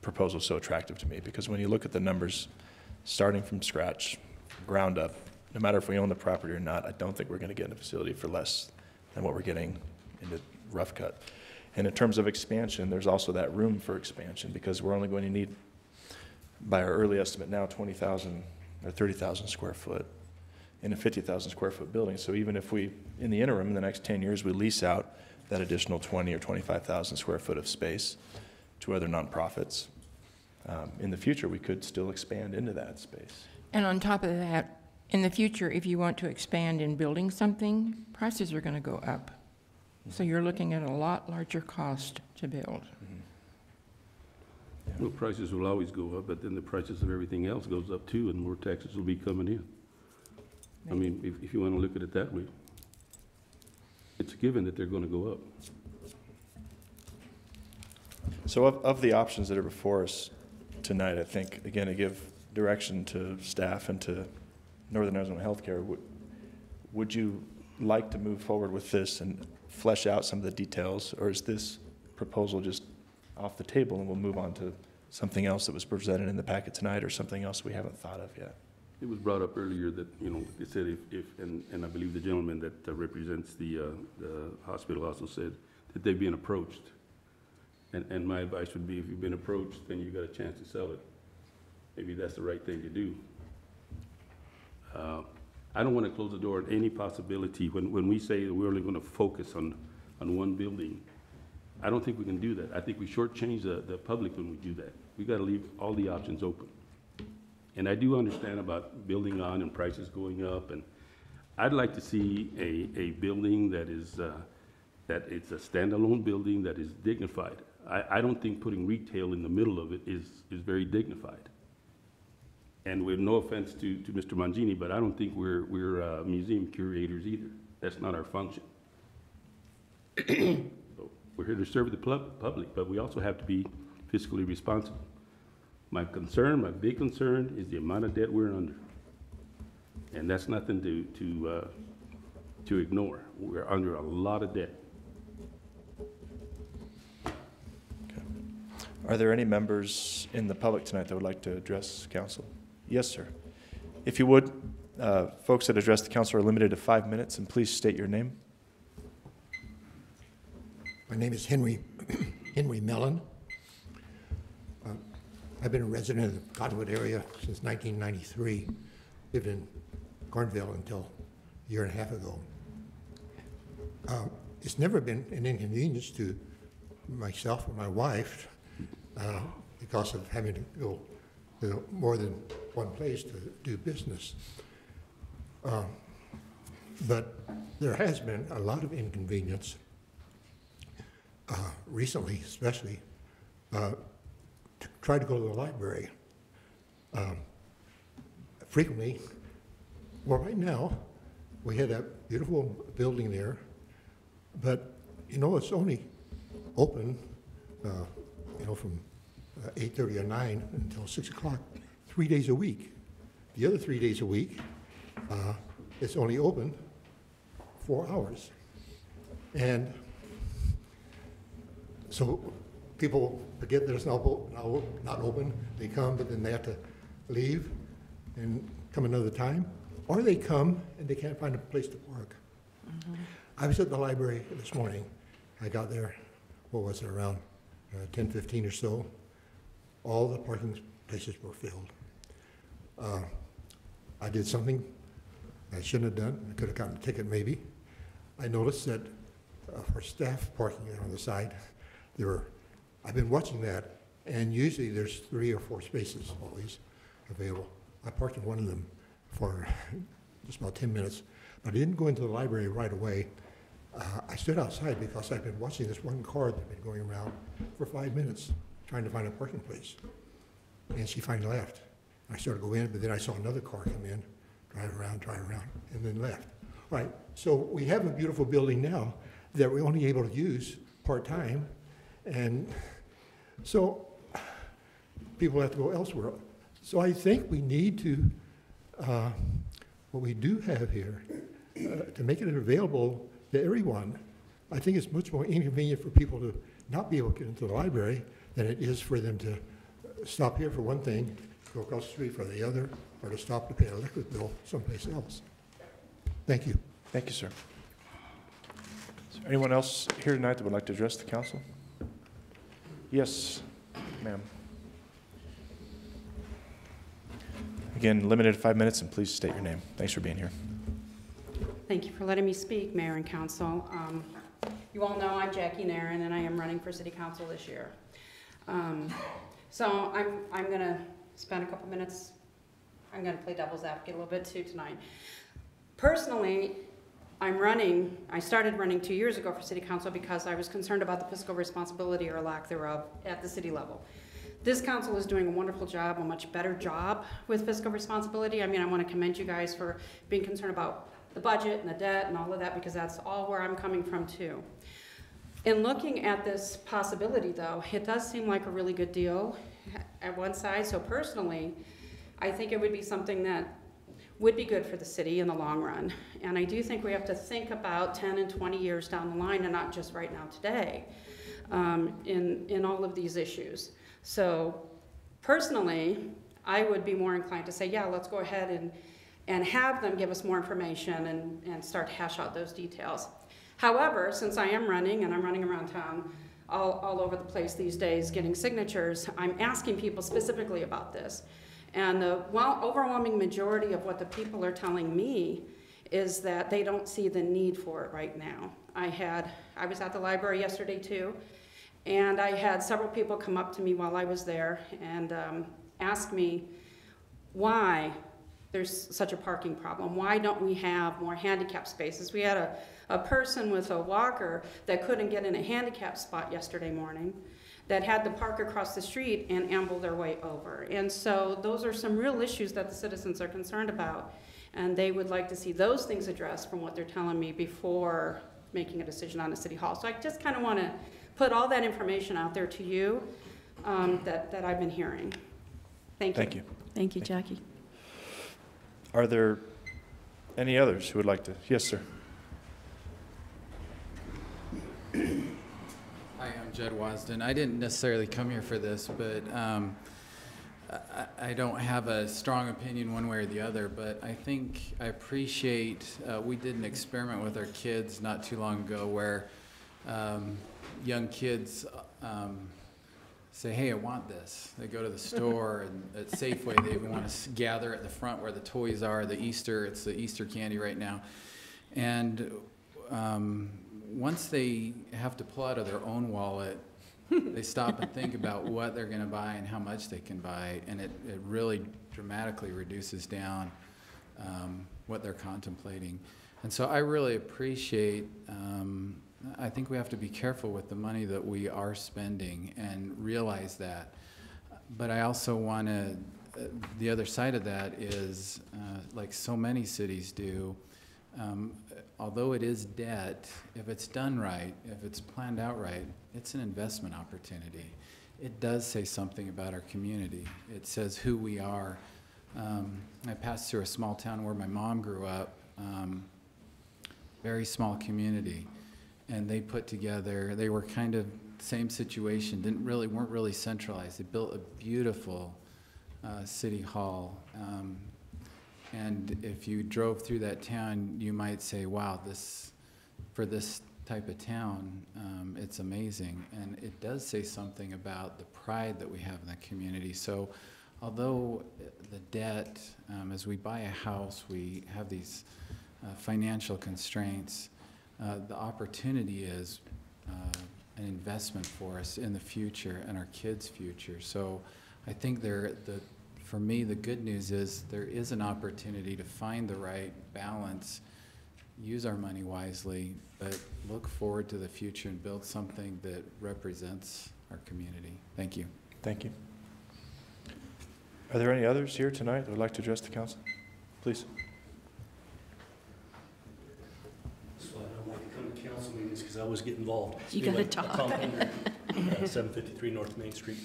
proposal is so attractive to me, because when you look at the numbers, starting from scratch, ground up, no matter if we own the property or not, I don't think we're going to get in a facility for less than what we're getting into Rough Cut. And in terms of expansion, there's also that room for expansion, because we're only going to need, by our early estimate now, 20,000 or 30,000 square foot in a 50,000 square foot building. So even if we, in the interim, in the next 10 years, we lease out that additional 20 or 25,000 square foot of space to other nonprofits, in the future, we could still expand into that space. And on top of that, in the future, if you want to expand in building something, prices are going to go up. So you're looking at a lot larger cost to build. Mm-hmm. Yeah. Well, prices will always go up, but then the prices of everything else goes up too, and more taxes will be coming in. I mean, if you want to look at it that way, it's a given that they're going to go up. So of the options that are before us tonight, I think, again, to give direction to staff and to Northern Arizona Healthcare, would you like to move forward with this and flesh out some of the details, or is this proposal just off the table and we'll move on to something else that was presented in the packet tonight, or something else we haven't thought of yet? It was brought up earlier that, you know, they said and I believe the gentleman that represents the hospital also said that they've been approached. And my advice would be, if you've been approached, then you've got a chance to sell it. Maybe that's the right thing to do. I don't want to close the door on any possibility. When we say that we're only going to focus on one building, I don't think we can do that. I think we shortchange the public when we do that. We've got to leave all the options open. And I do understand about building on and prices going up, and I'd like to see a building that is that it's a standalone building that is dignified. I don't think putting retail in the middle of it is very dignified. And with no offense to Mr. Mangini, but I don't think we're museum curators either. That's not our function. So we're here to serve the public, but we also have to be fiscally responsible. My big concern is the amount of debt we're under. And that's nothing to ignore. We're under a lot of debt. Okay. Are there any members in the public tonight that would like to address council? Yes, sir. If you would, folks that address the council are limited to 5 minutes, and please state your name. My name is Henry Mellon. I've been a resident of the Cottonwood area since 1993. Lived in Cornville until a year and a half ago. It's never been an inconvenience to myself or my wife because of having to go to more than one place to do business. But there has been a lot of inconvenience recently, especially to try to go to the library. Frequently, well, right now, we had that beautiful building there, but, you know, it's only open, you know, from 8:30 or 9 until 6 o'clock, 3 days a week. The other 3 days a week, it's only open 4 hours. And so people forget that it's not open. They come, but then they have to leave and come another time. Or they come and they can't find a place to park. Mm-hmm. I was at the library this morning. I got there, what was it, around 10:15 or so. All the parking places were filled. I did something I shouldn't have done. I could have gotten a ticket maybe. I noticed that for staff parking on the side, I've been watching that, and usually there's 3 or 4 spaces always available. I parked in one of them for just about 10 minutes, but I didn't go into the library right away. I stood outside because I've been watching this one car that's been going around for 5 minutes trying to find a parking place. And she finally left. I started to go in, but then I saw another car come in, drive around, and then left. All right, so we have a beautiful building now that we're only able to use part-time, and so people have to go elsewhere. So I think we need to, what we do have here, to make it available to everyone. I think it's much more inconvenient for people to not be able to get into the library than it is for them to stop here for one thing, go across the street for the other, or to stop to pay an electric bill someplace else. Thank you. Thank you, sir. Is there anyone else here tonight that would like to address the council? Yes, ma'am. Again, limited to 5 minutes, and please state your name. Thanks for being here. Thank you for letting me speak, Mayor and Council. You all know I'm Jackie Nairn, and I am running for City Council this year. So I'm going to spend a couple minutes. I'm going to play devil's advocate a little bit too tonight. Personally, I started running 2 years ago for City Council because I was concerned about the fiscal responsibility or lack thereof at the city level. This council is doing a wonderful job, a much better job with fiscal responsibility. I mean, I want to commend you guys for being concerned about the budget and the debt and all of that, because that's all where I'm coming from too. In looking at this possibility though, it does seem like a really good deal at one side. So personally, I think it would be something that would be good for the city in the long run. And I do think we have to think about 10 and 20 years down the line and not just right now today in all of these issues. So personally, I would be more inclined to say, yeah, let's go ahead and have them give us more information and start to hash out those details. However, since I am running, and I'm running around town all over the place these days getting signatures, I'm asking people specifically about this. And the overwhelming majority of what the people are telling me is that they don't see the need for it right now. I was at the library yesterday too, and I had several people come up to me while I was there and ask me why there's such a parking problem. Why don't we have more handicap spaces? We had a person with a walker that couldn't get in a handicap spot yesterday morning that had to park across the street and amble their way over. And so those are some real issues that the citizens are concerned about, and they would like to see those things addressed from what they're telling me before making a decision on the city hall. So I just kind of want to put all that information out there to you that I've been hearing. Thank you. Thank you. Thank you, Jackie. Are there any others who would like to? Yes, sir. Hi, I'm Jed Wasden. I didn't necessarily come here for this, but I don't have a strong opinion one way or the other, but I think I appreciate, we did an experiment with our kids not too long ago where young kids say, hey, I want this. They go to the store, and at Safeway, they even want to gather at the front where the toys are, it's the Easter candy right now. And once they have to pull out of their own wallet, they stop and think about what they're going to buy and how much they can buy, and it really dramatically reduces down what they're contemplating. And so I really appreciate, I think we have to be careful with the money that we are spending and realize that. But I also want to, the other side of that is, like so many cities do, although it is debt, if it's done right, if it's planned out right, it's an investment opportunity. It does say something about our community. It says who we are. I passed through a small town where my mom grew up, very small community, and they put together, they were kind of same situation, weren't really centralized. They built a beautiful city hall. And if you drove through that town, you might say, wow, for this type of town, it's amazing. And it does say something about the pride that we have in the community. So although the debt, as we buy a house, we have these financial constraints, the opportunity is an investment for us in the future and our kids' future. So I think for me, the good news is there is an opportunity to find the right balance, use our money wisely, but look forward to the future and build something that represents our community. Thank you. Thank you. Are there any others here tonight that would like to address the council? Please. That's why I don't like to come to council meetings, because I always get involved. You got to talk. 753 North Main Street.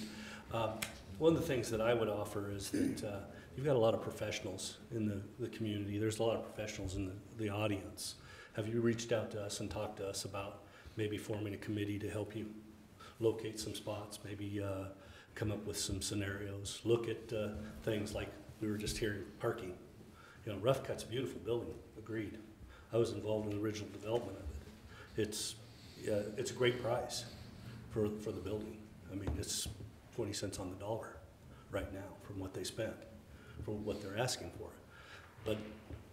One of the things that I would offer is that you've got a lot of professionals in the community. There's a lot of professionals in the audience. Have you reached out to us and talked to us about maybe forming a committee to help you locate some spots, maybe come up with some scenarios, look at things like we were just hearing, parking. You know, Rough Cut's a beautiful building, agreed. I was involved in the original development of it. It's a great price for the building. I mean, it's 20 cents on the dollar right now from what they spent, for what they're asking for. But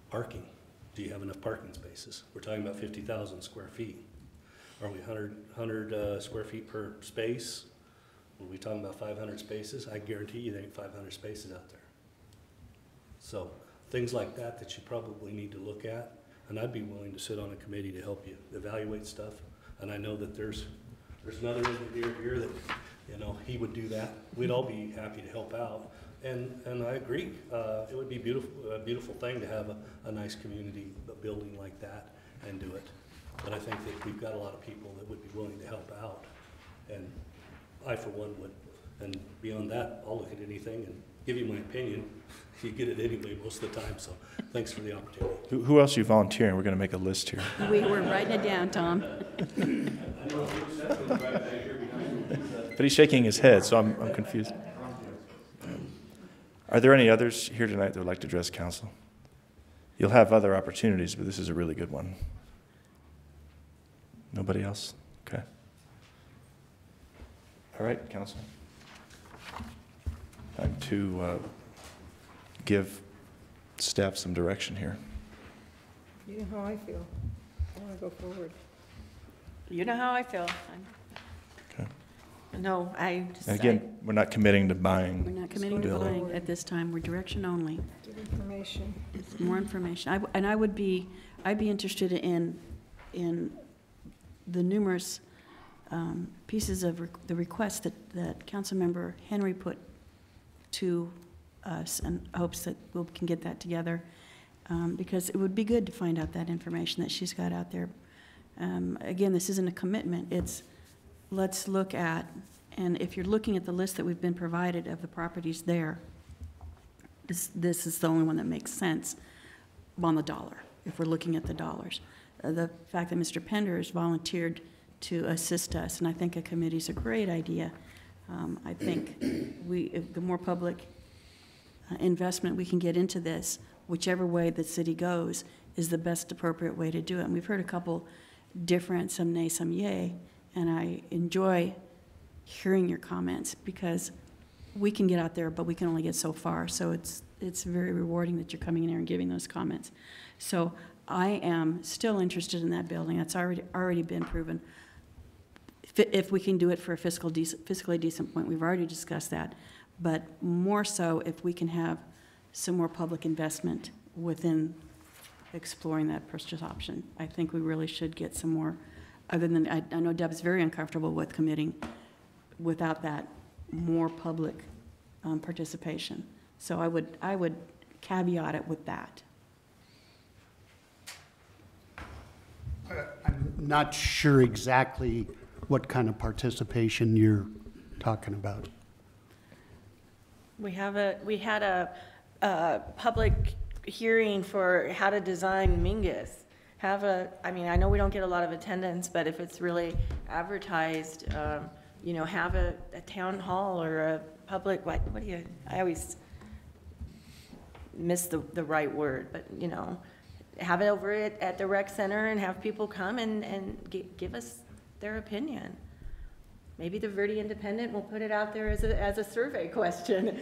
parking, do you have enough parking spaces? We're talking about 50,000 square feet. Are we 100 square feet per space? Are we talking about 500 spaces? I guarantee you there ain't 500 spaces out there. So things like that you probably need to look at. And I'd be willing to sit on a committee to help you evaluate stuff. And I know that there's another engineer here that, you know, he would do that. We'd all be happy to help out. And I agree. It would be a beautiful thing to have a nice community building like that and do it. But I think that we've got a lot of people that would be willing to help out. And I, for one, would. And beyond that, I'll look at anything and give you my opinion. You get it anyway most of the time, so thanks for the opportunity. Who else are you volunteering? We're going to make a list here. We were writing it down, Tom. But he's shaking his head, so I'm confused. Are there any others here tonight that would like to address council? You'll have other opportunities, but this is a really good one. Nobody else? Okay. All right, council. Time to give staff some direction here. You know how I feel. I want to go forward. You know how I feel. Okay. No, And again, we're not committing to buying. We're not committing to buying at this time. We're direction only. Get information. More information. I'd be interested in the numerous pieces of the request that Councilmember Henry put to us, and hopes that we can get that together, because it would be good to find out that information that she's got out there. Again, this isn't a commitment. It's let's look at, and if you're looking at the list that we've been provided of the properties there, this is the only one that makes sense on the dollar, if we're looking at the dollars. The fact that Mr. Pender has volunteered to assist us, and I think a committee is a great idea. I think if the more public investment we can get into this, whichever way the city goes, is the best appropriate way to do it. And we've heard a couple different, some nay, some yay, and I enjoy hearing your comments, because we can get out there, but we can only get so far. So it's very rewarding that you're coming in here and giving those comments. So I am still interested in that building. That's already been proven. If we can do it for a fiscally decent point, we've already discussed that. But more so if we can have some more public investment within exploring that purchase option. I think we really should get some more, other than, I know Deb's very uncomfortable with committing without that more public participation. So I would caveat it with that. I'm not sure exactly what kind of participation you're talking about. We had a public hearing for how to design Mingus. I mean, I know we don't get a lot of attendance, but if it's really advertised, you know, have a town hall or a public, I always miss the right word, but, you know, have it over at the rec center and have people come and give us their opinion. Maybe the Verde Independent will put it out there as a survey question.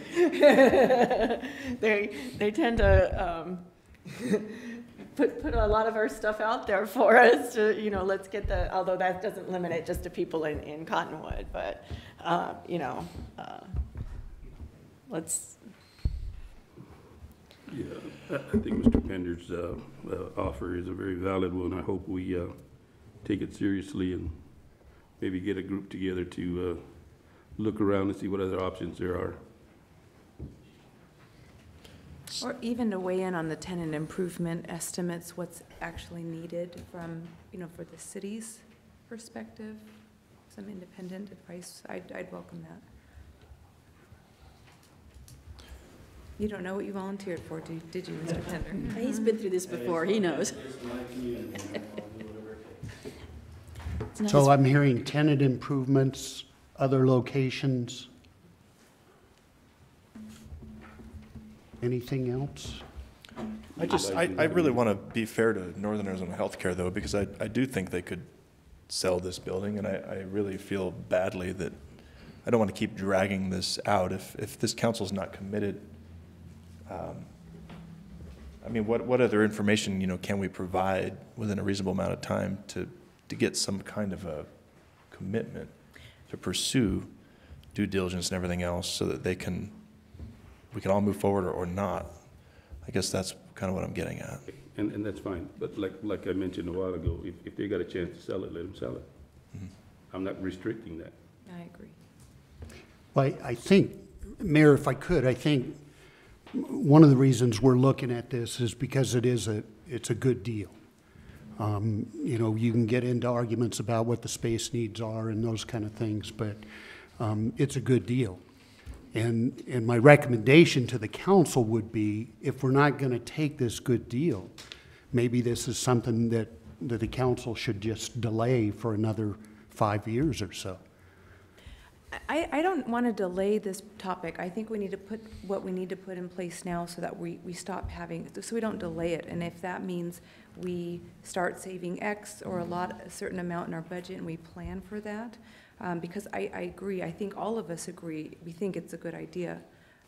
They tend to put a lot of our stuff out there for us to, you know, let's get although that doesn't limit it just to people in Cottonwood, but, you know, let's. Yeah, I think Mr. Pender's offer is a very valid one. I hope we take it seriously and maybe get a group together to look around and see what other options there are. Or even to weigh in on the tenant improvement estimates, what's actually needed from, you know, for the city's perspective, some independent advice. I'd welcome that. You don't know what you volunteered for, did you, Mr. Pender? He's been through this before, he knows. So I'm hearing tenant improvements, other locations. Anything else? I really want to be fair to Northern Arizona Healthcare, though, because I do think they could sell this building, and I really feel badly that I don't want to keep dragging this out. If this council's not committed, I mean, what other information, you know, can we provide within a reasonable amount of time to get some kind of a commitment to pursue due diligence and everything else, so that we can all move forward or not. I guess that's kind of what I'm getting at. And that's fine, but like I mentioned a while ago, if they got a chance to sell it, let them sell it. Mm-hmm. I'm not restricting that. I agree. Well, I think, Mayor, if I could, I think one of the reasons we're looking at this is because it's a good deal. You know, you can get into arguments about what the space needs are and those kind of things, but it's a good deal. And my recommendation to the council would be, if we're not going to take this good deal, maybe this is something that the council should just delay for another 5 years or so. I don't want to delay this topic. I think we need to put what we need to put in place now so that we stop having, so we don't delay it. And if that means we start saving X or a certain amount in our budget and we plan for that, because I agree, I think all of us agree, we think it's a good idea.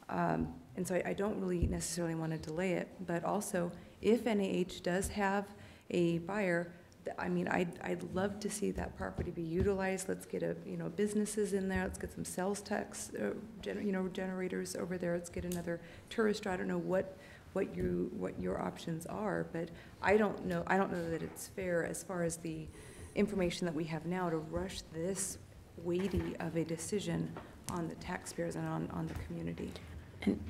And so I don't really necessarily want to delay it, but also if NAH does have a buyer, I mean, I'd love to see that property be utilized. Let's get businesses in there. Let's get some sales tax, generators over there. Let's get another tourist. I don't know what your options are, but I don't know that it's fair, as far as the information that we have now, to rush this weighty of a decision on the taxpayers and on the community.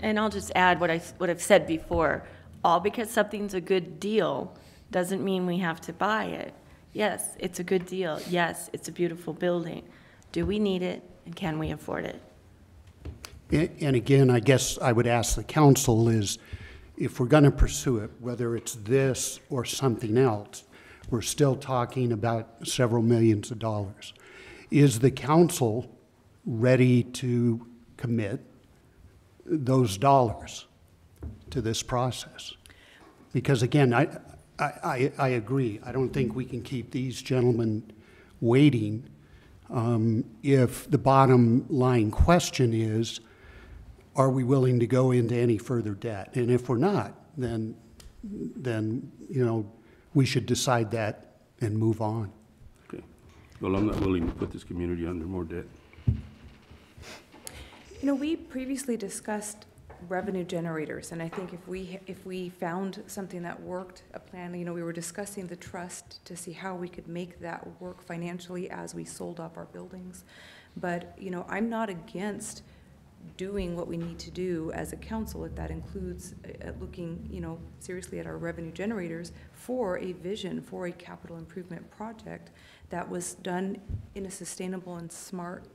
And I'll just add what I've said before. All because something's a good deal doesn't mean we have to buy it. Yes, it's a good deal. Yes, it's a beautiful building. Do we need it, and can we afford it? And again, I guess I would ask the council is, if we're going to pursue it, whether it's this or something else, we're still talking about several millions of dollars. Is the council ready to commit those dollars to this process? Because again, I agree. I don't think we can keep these gentlemen waiting If the bottom line question is, are we willing to go into any further debt? And if we're not, then you know, we should decide that and move on. Okay. Well, I'm not willing to put this community under more debt. You know, we previously discussed revenue generators, and I think if we found something that worked, a plan, you know, we were discussing the trust to see how we could make that work financially as we sold off our buildings. But, you know, I'm not against doing what we need to do as a council, if that includes looking, you know, seriously at our revenue generators for a vision, for a capital improvement project that was done in a sustainable and smart,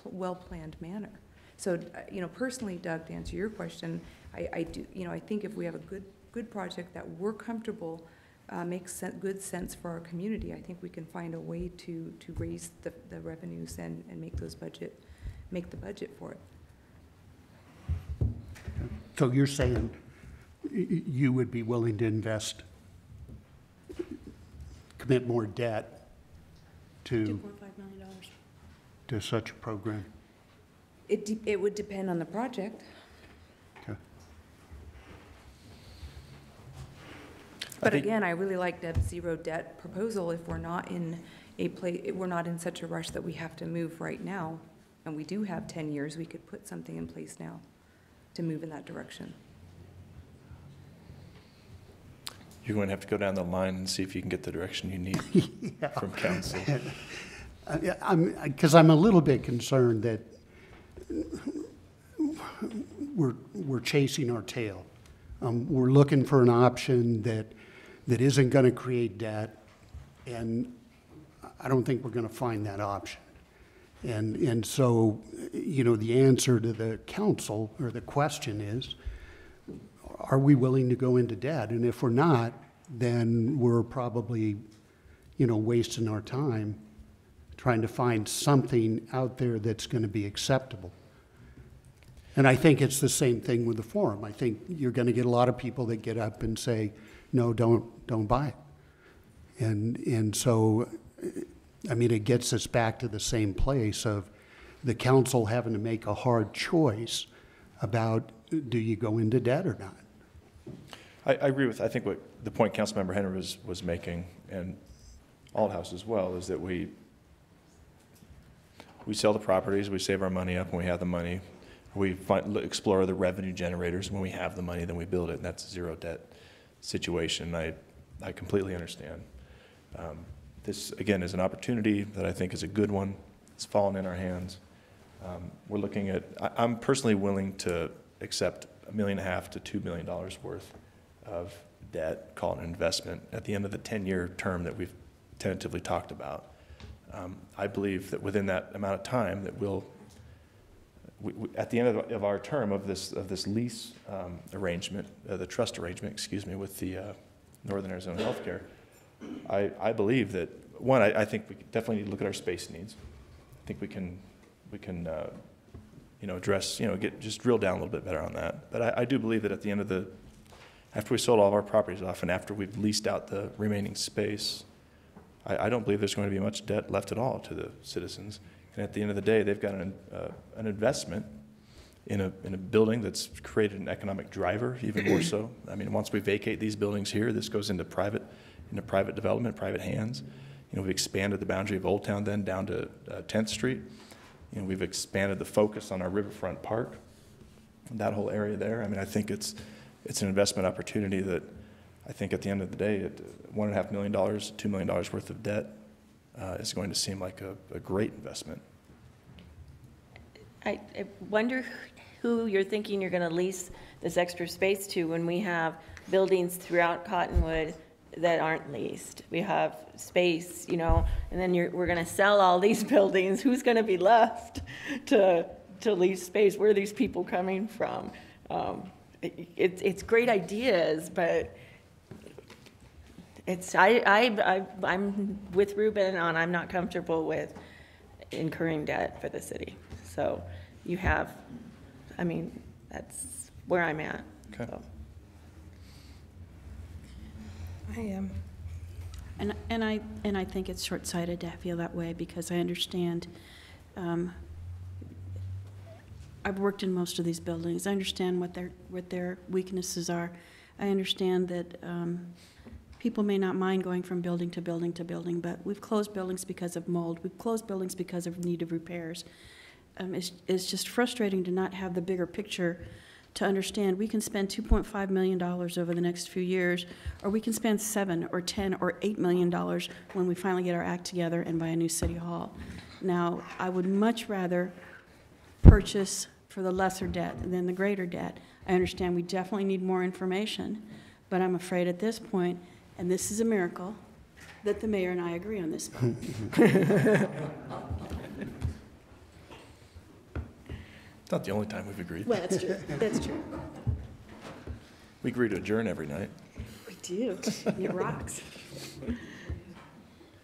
well-planned manner. So, you know, personally, Doug, to answer your question, I do, you know, I think if we have a good project that we're comfortable, makes good sense for our community, I think we can find a way to raise the revenues and make the budget for it. So you're saying you would be willing to commit more debt to $2.5 million. to such a program? It would depend on the project. Okay. But again, I really like Deb's zero debt proposal if we're not in we're not in such a rush that we have to move right now, and we do have 10 years, we could put something in place now to move in that direction. You're going to have to go down the line and see if you can get the direction you need from council. Because I'm a little bit concerned that we're chasing our tail. We're looking for an option that isn't going to create debt, and I don't think we're going to find that option. And so, you know, the answer to the council, or the question is, are we willing to go into debt? And if we're not, then we're probably, you know, wasting our time trying to find something out there that's going to be acceptable. And I think it's the same thing with the forum. I think you're going to get a lot of people that get up and say, no, don't buy it. And so, I mean, it gets us back to the same place of the council having to make a hard choice about, do you go into debt or not? I agree with, I think what the point Councilmember Henry was making, and Aldhouse as well, is that we sell the properties, we save our money up when we have the money. We explore the revenue generators. When we have the money, then we build it, and that's a zero debt situation. I completely understand. This, again, is an opportunity that I think is a good one. It's fallen in our hands. We're looking at, I'm personally willing to accept $1.5 million to $2 million worth of debt, call it an investment, at the end of the 10-year term that we've tentatively talked about. I believe that within that amount of time that we, at the end of our term of this lease arrangement, the trust arrangement, excuse me, with the Northern Arizona Healthcare, I believe that, one, I think we definitely need to look at our space needs. I think we can you know, address, you know, just drill down a little bit better on that. But I do believe that at the end of after we sold all of our properties off and after we've leased out the remaining space, I don't believe there's going to be much debt left at all to the citizens. And at the end of the day, they've got an investment in a building that's created an economic driver, even more so. I mean, once we vacate these buildings here, this goes into private development, private hands. You know, we've expanded the boundary of Old Town then down to 10th Street. You know, we've expanded the focus on our Riverfront Park, that whole area there. I mean, I think it's an investment opportunity that I think at the end of the day, at $1.5 million, $2 million worth of debt is going to seem like a great investment. I wonder who you're thinking you're going to lease this extra space to when we have buildings throughout Cottonwood that aren't leased. We have space, you know, and then we're going to sell all these buildings. Who's going to be left to lease space? Where are these people coming from? It's great ideas, but I'm with Ruben on I'm not comfortable with incurring debt for the city. So you have, I mean, that's where I'm at. Okay. So. And I think it's short-sighted to feel that way, because I understand, I've worked in most of these buildings. I understand what their weaknesses are. I understand that people may not mind going from building to building to building, but we've closed buildings because of mold. We've closed buildings because of need of repairs. It's just frustrating to not have the bigger picture to understand we can spend $2.5 million over the next few years, or we can spend $7 or $10 or $8 million when we finally get our act together and buy a new city hall. Now, I would much rather purchase for the lesser debt than the greater debt. I understand we definitely need more information, but I'm afraid at this point, and this is a miracle, that the mayor and I agree on this point. It's not the only time we've agreed. Well, that's true. That's true. We agree to adjourn every night. We do. It rocks.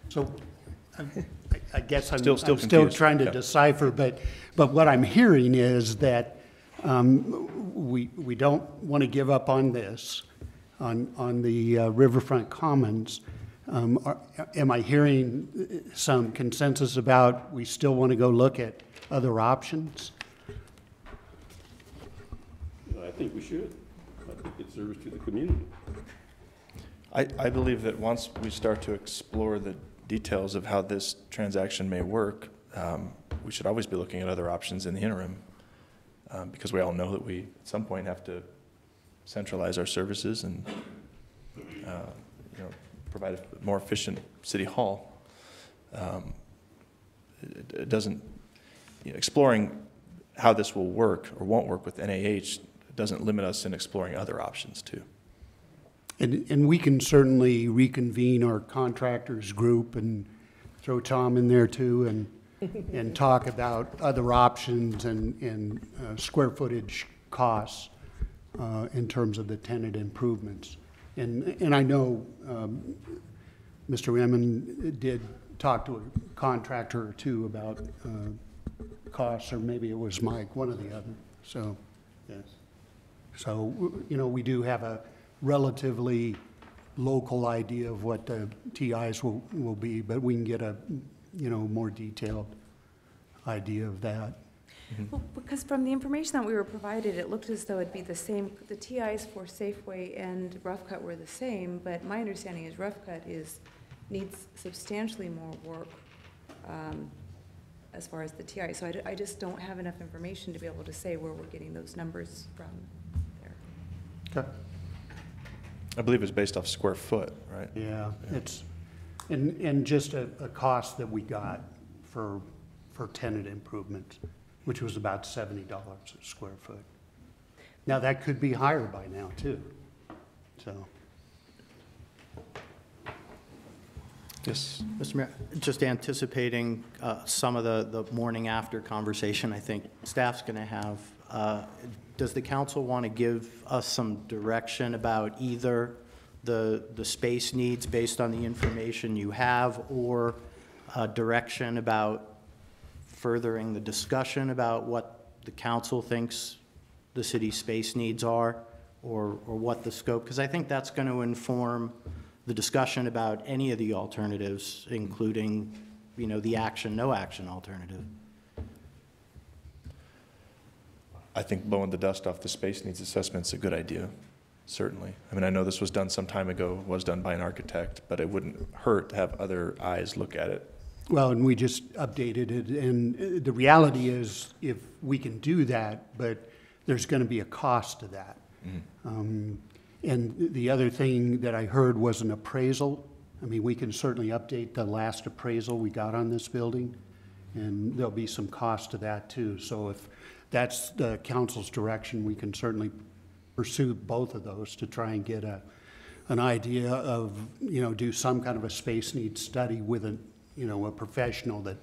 So I guess I'm Still still confused. trying to Yeah. decipher, but what I'm hearing is that we don't want to give up on this, on the Riverfront Commons. Am I hearing some consensus about we still want to go look at other options? I think we should. I think it's service to the community. I believe that once we start to explore the details of how this transaction may work, we should always be looking at other options in the interim, because we all know that we, at some point, have to centralize our services and provide a more efficient city hall. It doesn't, exploring how this will work or won't work with NAH doesn't limit us in exploring other options too. And we can certainly reconvene our contractors group and throw Tom in there too, and talk about other options and square footage costs in terms of the tenant improvements. And I know Mr. Emmon did talk to a contractor or two about costs, or maybe it was Mike, one or the other. So, yes. So, we do have a relatively local idea of what the TIs will be, but we can get a, more detailed idea of that. Well, because from the information that we were provided, it looked as though it'd be the same, the TIs for Safeway and Rough Cut were the same, but my understanding is Rough Cut needs substantially more work as far as the TI. So I just don't have enough information to be able to say where we're getting those numbers from there. Okay. I believe it's based off square foot, right? Yeah, it's, and just a cost that we got for tenant improvements, which was about $70 a square foot. Now, that could be higher by now, too, so. Yes. Mr. Mayor, just anticipating some of the morning after conversation I think staff's going to have, does the council want to give us some direction about either the space needs based on the information you have, or direction about furthering the discussion about what the council thinks the city's space needs are, or what the scope, because I think that's going to inform the discussion about any of the alternatives, including, the action, no action alternative. I think blowing the dust off the space needs assessment is a good idea, certainly. I mean, I know this was done some time ago, was done by an architect, but it wouldn't hurt to have other eyes look at it. Well, and we just updated it, and the reality is, if we can do that, but there's going to be a cost to that. Mm-hmm. And the other thing that I heard was an appraisal. I mean, we can certainly update the last appraisal we got on this building, and there'll be some cost to that too. So if that's the council's direction, we can certainly pursue both of those to try and get an idea of, do some kind of a space needs study with a professional that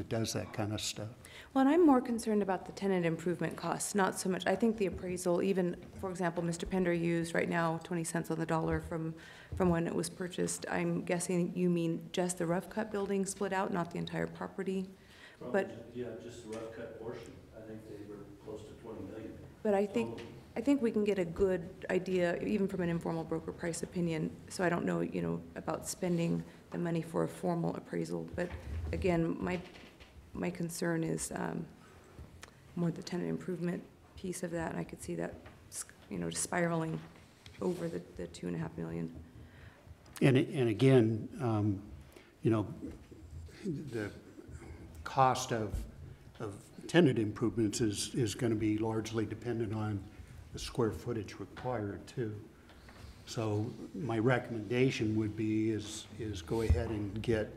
does that kind of stuff. Well, and I'm more concerned about the tenant improvement costs, not so much, I think the appraisal, even, for example, Mr. Pender used right now 20 cents on the dollar from when it was purchased. I'm guessing you mean just the Rough Cut building split out, not the entire property? But yeah, just the Rough Cut portion. I think they were close to 20 million. But I think I think we can get a good idea, even from an informal broker price opinion. So I don't know, you know, about spending the money for a formal appraisal. But again, my concern is more the tenant improvement piece of that. And I could see that, you know, spiraling over the $2.5 million. And again, you know, the cost of tenant improvements is going to be largely dependent on the square footage required too. So my recommendation would be is go ahead and get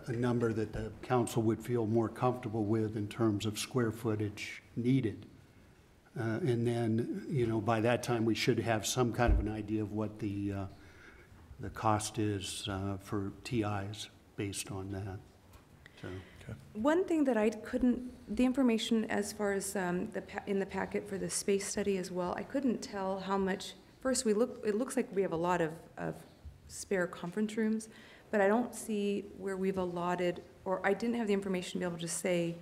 a number that the council would feel more comfortable with in terms of square footage needed. And then, you know, by that time we should have some kind of an idea of what the cost is for TIs based on that. So. One thing that I couldn't, the information as far as in the packet for the space study as well, I couldn't tell how much. First, it looks like we have a lot of spare conference rooms, but I don't see where we've allotted, or I didn't have the information to be able to say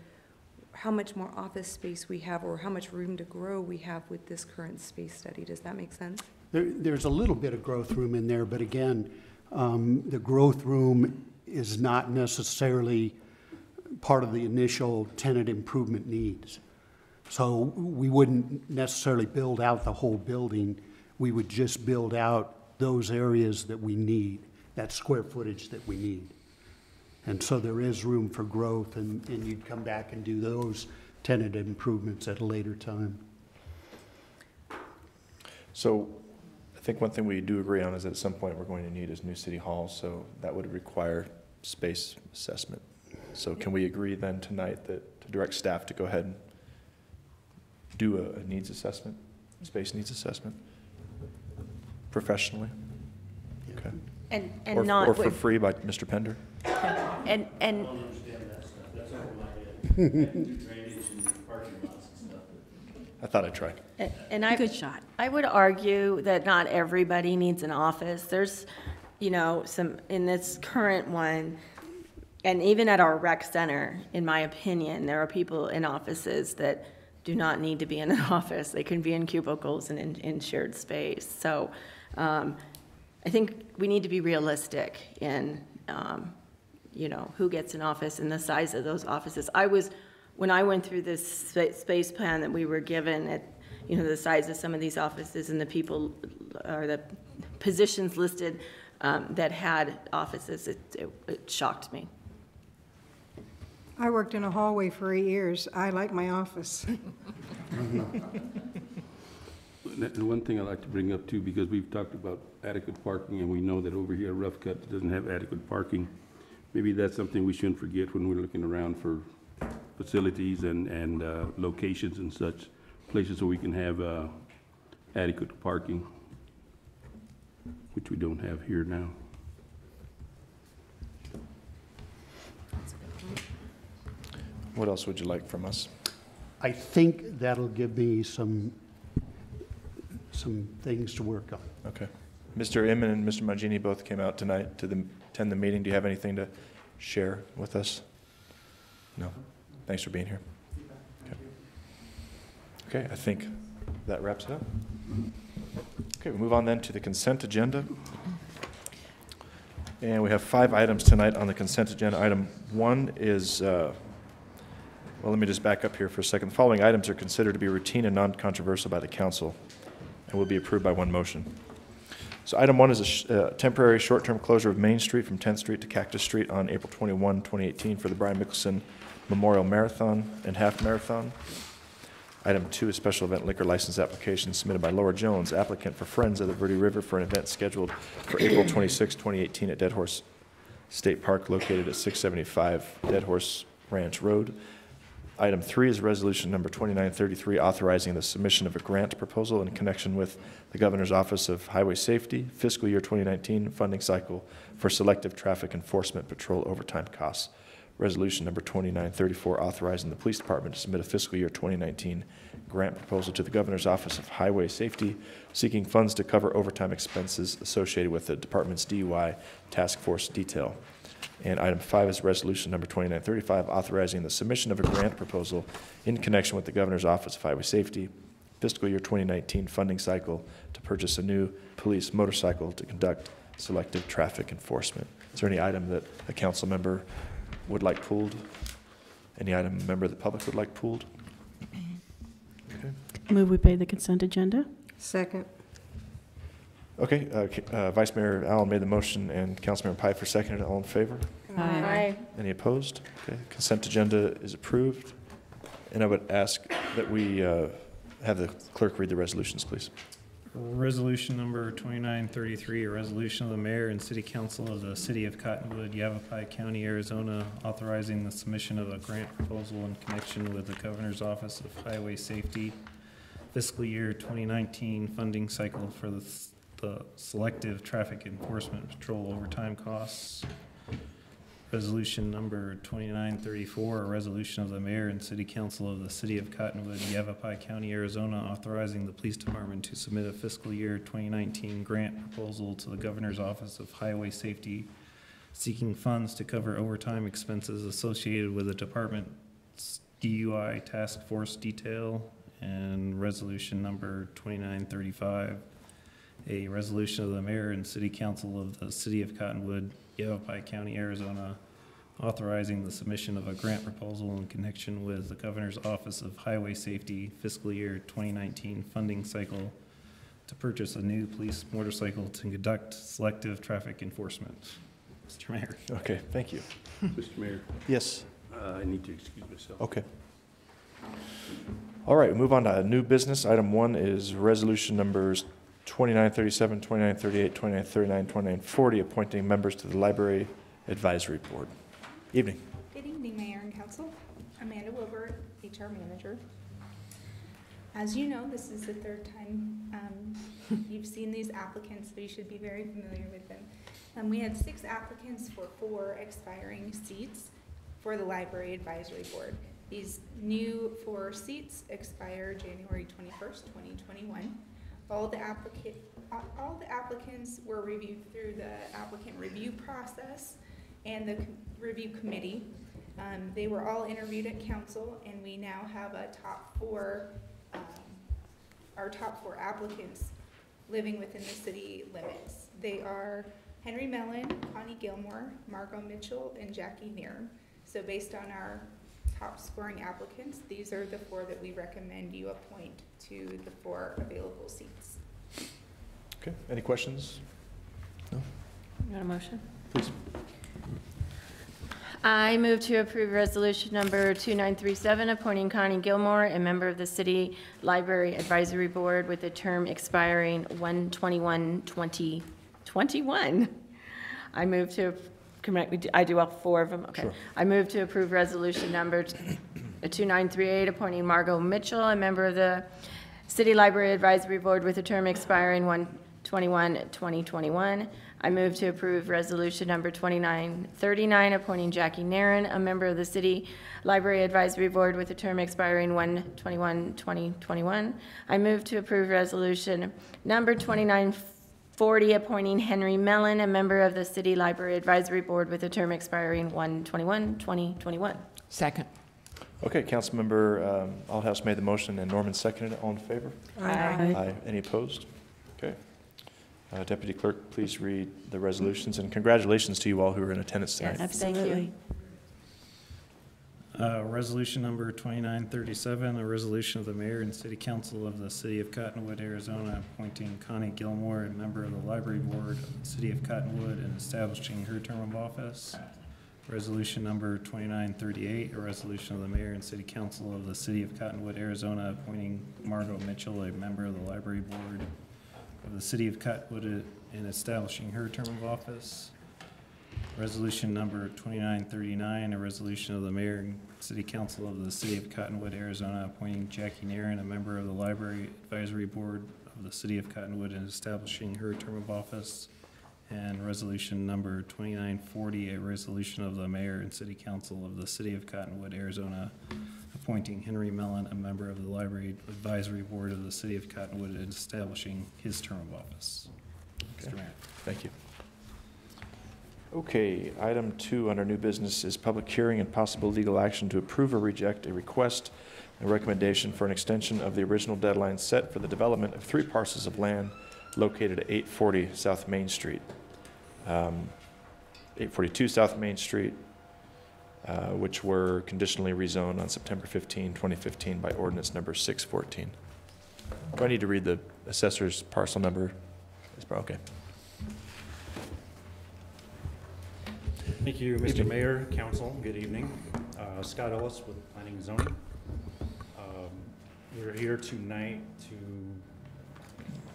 how much more office space we have or how much room to grow we have with this current space study. Does that make sense? There's a little bit of growth room in there, but again, the growth room is not necessarily part of the initial tenant improvement needs. So we wouldn't necessarily build out the whole building. We would just build out those areas that we need, that square footage that we need. And so there is room for growth, and you'd come back and do those tenant improvements at a later time. So I think one thing we do agree on is that at some point we're going to need is new city hall, so that would require space assessment. So can we agree then tonight that to direct staff to go ahead and do a needs assessment, space needs assessment, professionally? Okay. And not or for free by Mr. Pender? And I thought I'd try. And Good shot. I would argue that not everybody needs an office. There's, you know, some in this current one. And even at our rec center, in my opinion, there are people in offices that do not need to be in an office. They can be in cubicles and in shared space. So I think we need to be realistic in, you know, who gets an office and the size of those offices. When I went through this space plan that we were given at, you know, the size of some of these offices and the people or the positions listed that had offices, it shocked me. I worked in a hallway for 8 years. I like my office. And one thing I'd like to bring up too, because we've talked about adequate parking, and we know that over here Rough Cut doesn't have adequate parking. Maybe that's something we shouldn't forget when we're looking around for facilities and locations and such, places where we can have adequate parking, which we don't have here now. What else would you like from us? I think that'll give me some things to work on. Okay. Mr. Inman and Mr. Mangini both came out tonight to attend the meeting. Do you have anything to share with us? No? Thanks for being here. Okay, I think that wraps it up. Okay, we'll move on then to the consent agenda. And we have 5 items tonight on the consent agenda. Item 1 is, well, let me just back up here for a second. The following items are considered to be routine and non-controversial by the council and will be approved by one motion. So item 1 is a temporary short-term closure of Main Street from 10th Street to Cactus Street on April 21, 2018 for the Brian Mickelson Memorial Marathon and Half Marathon. Item 2 is special event liquor license application submitted by Laura Jones, applicant for Friends of the Verde River for an event scheduled for April 26, 2018 at Dead Horse State Park located at 675 Dead Horse Ranch Road. Item 3 is resolution number 2933 authorizing the submission of a grant proposal in connection with the Governor's Office of Highway Safety fiscal year 2019 funding cycle for selective traffic enforcement patrol overtime costs. Resolution number 2934 authorizing the Police Department to submit a fiscal year 2019 grant proposal to the Governor's Office of Highway Safety seeking funds to cover overtime expenses associated with the department's DUI task force detail. And item 5 is resolution number 2935 authorizing the submission of a grant proposal in connection with the Governor's Office of Highway Safety fiscal year 2019 funding cycle to purchase a new police motorcycle to conduct selective traffic enforcement. Is there any item that a council member would like pulled? Any item a member of the public would like pulled? Okay. Move we pay the consent agenda. Second. Okay, Vice Mayor Allen made the motion and Councilmember Pfeiffer seconded it. All in favor? Aye. Any opposed? Okay, consent agenda is approved. And I would ask that we have the clerk read the resolutions, please. Resolution number 2933, a resolution of the mayor and city council of the city of Cottonwood, Yavapai County, Arizona, authorizing the submission of a grant proposal in connection with the Governor's Office of Highway Safety fiscal year 2019 funding cycle for the selective traffic enforcement patrol overtime costs. Resolution number 2934, a resolution of the mayor and city council of the city of Cottonwood, Yavapai County, Arizona, authorizing the police department to submit a fiscal year 2019 grant proposal to the Governor's Office of Highway Safety, seeking funds to cover overtime expenses associated with the department's DUI task force detail. And resolution number 2935, a resolution of the mayor and city council of the city of Cottonwood, Yavapai County, Arizona, authorizing the submission of a grant proposal in connection with the Governor's Office of Highway Safety fiscal year 2019 funding cycle to purchase a new police motorcycle to conduct selective traffic enforcement. Mr. Mayor. Okay, thank you. Mr. Mayor, Yes. I need to excuse myself. Okay. All right, we move on to new business. Item 1 is resolution numbers 2937, 2938, 2939, 2940, appointing members to the Library Advisory Board. Evening. Good evening, Mayor and Council. Amanda Wilbur, HR Manager. As you know, this is the third time you've seen these applicants, so you should be very familiar with them. We had 6 applicants for 4 expiring seats for the Library Advisory Board. These new 4 seats expire January 21st, 2021. All the applicants were reviewed through the applicant review process and the review committee. They were all interviewed at council, and we now have a our top 4 applicants living within the city limits. They are Henry Mellon, Connie Gilmore, Margot Mitchell, and Jackie Neer. So based on our top scoring applicants, these are the 4 that we recommend you appoint to the 4 available seats. Okay, any questions? No? You want a motion? Please. I move to approve resolution number 2937, appointing Connie Gilmore, a member of the City Library Advisory Board with a term expiring 1/21/2021. I move to, I do all 4 of them? Okay. Sure. I move to approve resolution number 2938, appointing Margot Mitchell, a member of the City Library Advisory Board with a term expiring 1/21/2021. I move to approve resolution number 2939, appointing Jackie Naren, a member of the City Library Advisory Board with a term expiring 1/21/2021. I move to approve resolution number 2940, appointing Henry Mellon, a member of the City Library Advisory Board with a term expiring 1/21/2021. Second. Okay, Councilmember Aldhouse made the motion and Norman seconded it. All in favor? Aye. Aye. Any opposed? Okay. Deputy Clerk, please read the resolutions, and congratulations to you all who are in attendance tonight. Yes, thank you. Resolution number 2937, a resolution of the mayor and city council of the city of Cottonwood, Arizona, appointing Connie Gilmore, a member of the library board of the city of Cottonwood, and establishing her term of office. Resolution number 2938, a resolution of the mayor and city council of the city of Cottonwood, Arizona, appointing Margot Mitchell, a member of the library board of the city of Cottonwood, and establishing her term of office. Resolution number 2939, a resolution of the mayor and city council of the city of Cottonwood, Arizona, appointing Jackie Naren, a member of the library advisory board of the city of Cottonwood, and establishing her term of office. And resolution number 2940, a resolution of the mayor and city council of the city of Cottonwood, Arizona, appointing Henry Mellon, a member of the library advisory board of the city of Cottonwood, and establishing his term of office. Okay. Mr. Mayor. Thank you. Okay, item 2 under new business is public hearing and possible legal action to approve or reject a request A recommendation for an extension of the original deadline set for the development of 3 parcels of land located at 840 South Main Street. 842 South Main Street, which were conditionally rezoned on September 15, 2015 by ordinance number 614. Do I need to read the assessor's parcel number? Okay. Thank you, Mr. Mayor, Council. Good evening. Scott Ellis with Planning and Zoning. We're here tonight to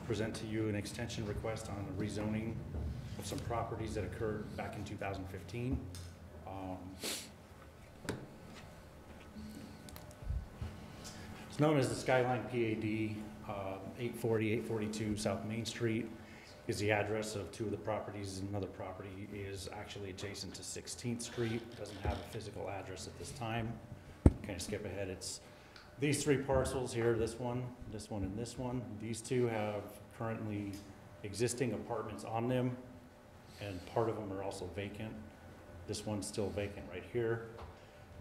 present to you an extension request on the rezoning of some properties that occurred back in 2015. It's known as the Skyline PAD. 840, 842 South Main Street is the address of 2 of the properties. Another property is actually adjacent to 16th Street. Doesn't have a physical address at this time. Kind of skip ahead. It's these 3 parcels here, this one, and this one. These 2 have currently existing apartments on them, and part of them are also vacant. This one's still vacant right here.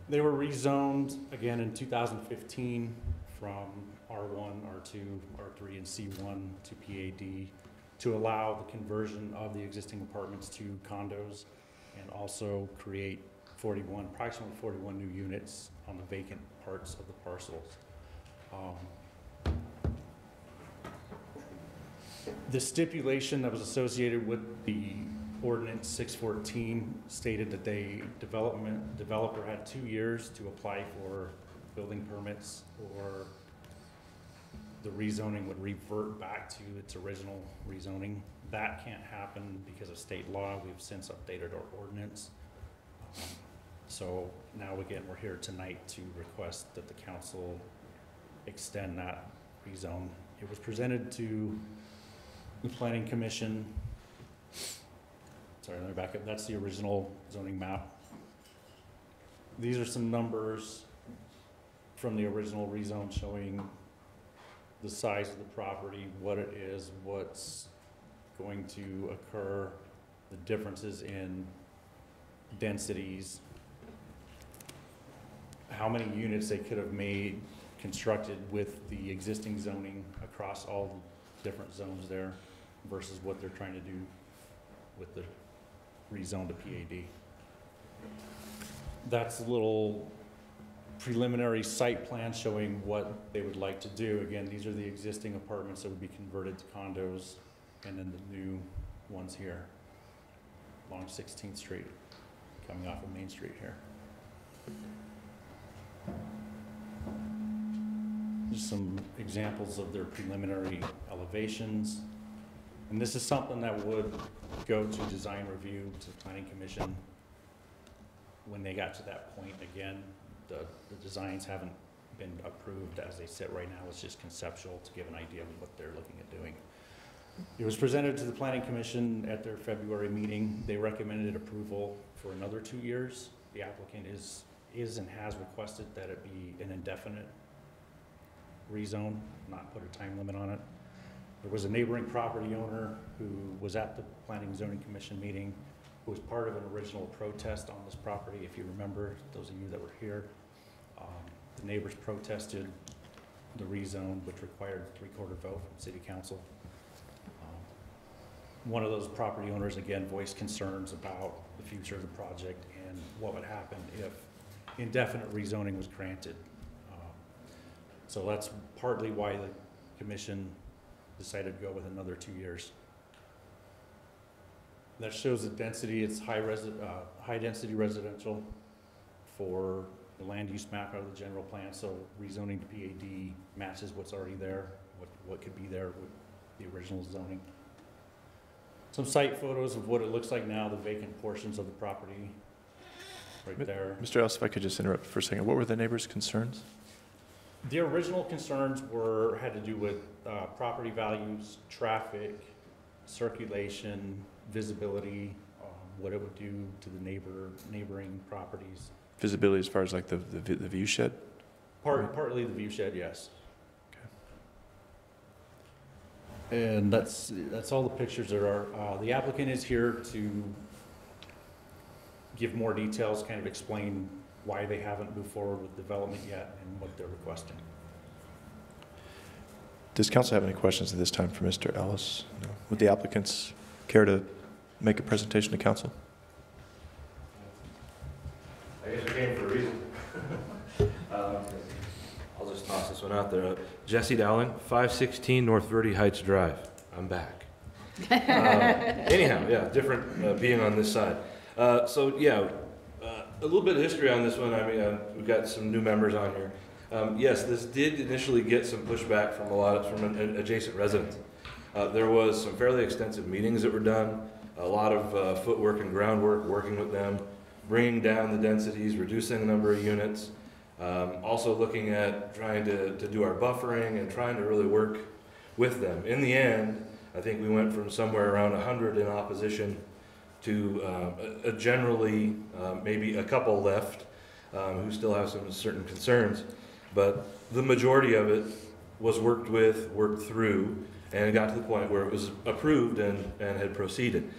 They were rezoned again in 2015 from R1, R2, R3, and C1 to PAD to allow the conversion of the existing apartments to condos and also create approximately 41 new units on the vacant parts of the parcels. The stipulation that was associated with the ordinance 614 stated that the developer had 2 years to apply for building permits, or the rezoning would revert back to its original rezoning. That can't happen because of state law. We've since updated our ordinance. So now again, we're here tonight to request that the council extend that rezone. It was presented to the Planning Commission. Sorry, let me back up. That's the original zoning map. These are some numbers from the original rezone showing the size of the property, what it is, what's going to occur, the differences in densities, how many units they could have made, constructed with the existing zoning across all the different zones there versus what they're trying to do with the rezone to PAD. That's a little preliminary site plan showing what they would like to do. Again, these are the existing apartments that would be converted to condos, and then the new ones here along 16th Street, coming off of Main Street here. Just some examples of their preliminary elevations. And this is something that would go to design review to the Planning Commission when they got to that point. Again, the designs haven't been approved as they sit right now. It's just conceptual to give an idea of what they're looking at doing. It was presented to the Planning Commission at their February meeting. They recommended approval for another 2 years. The applicant is and has requested that it be an indefinite rezone, not put a time limit on it. There was a neighboring property owner who was at the Planning and Zoning Commission meeting, who was part of an original protest on this property. If you remember, those of you that were here, the neighbors protested the rezone, which required a 3/4 vote from City Council. One of those property owners again voiced concerns about the future of the project and what would happen if indefinite rezoning was granted. So that's partly why the commission decided to go with another 2 years. That shows the density. It's high density residential for the land use map out of the general plan. So rezoning to PAD matches what's already there, what could be there with the original zoning. Some site photos of what it looks like now, the vacant portions of the property right there. Mr. Ellis, if I could just interrupt for a second. What were the neighbors' concerns? The original concerns had to do with property values, traffic, circulation, visibility, what it would do to the neighboring properties. Visibility as far as like the view shed? Partly the view shed, yes. Okay. And that's all the pictures there are. The applicant is here to give more details, kind of explain why they haven't moved forward with development yet and what they're requesting. Does council have any questions at this time for Mr. Ellis? No. Would the applicants care to make a presentation to council? I guess we came for a reason. I'll just toss this one out there. Jesse Dowling, 516 North Verde Heights Drive. I'm back. Anyhow, yeah, different being on this side. So yeah, a little bit of history on this one. I mean, we've got some new members on here. Yes, this did initially get some pushback from an adjacent residents. There was some fairly extensive meetings that were done, a lot of footwork and groundwork, working with them, bringing down the densities, reducing the number of units, also looking at trying to do our buffering and trying to really work with them. In the end, I think we went from somewhere around 100 in opposition to generally maybe a couple left who still have some certain concerns. But the majority of it was worked with, worked through, and it got to the point where it was approved and had proceeded.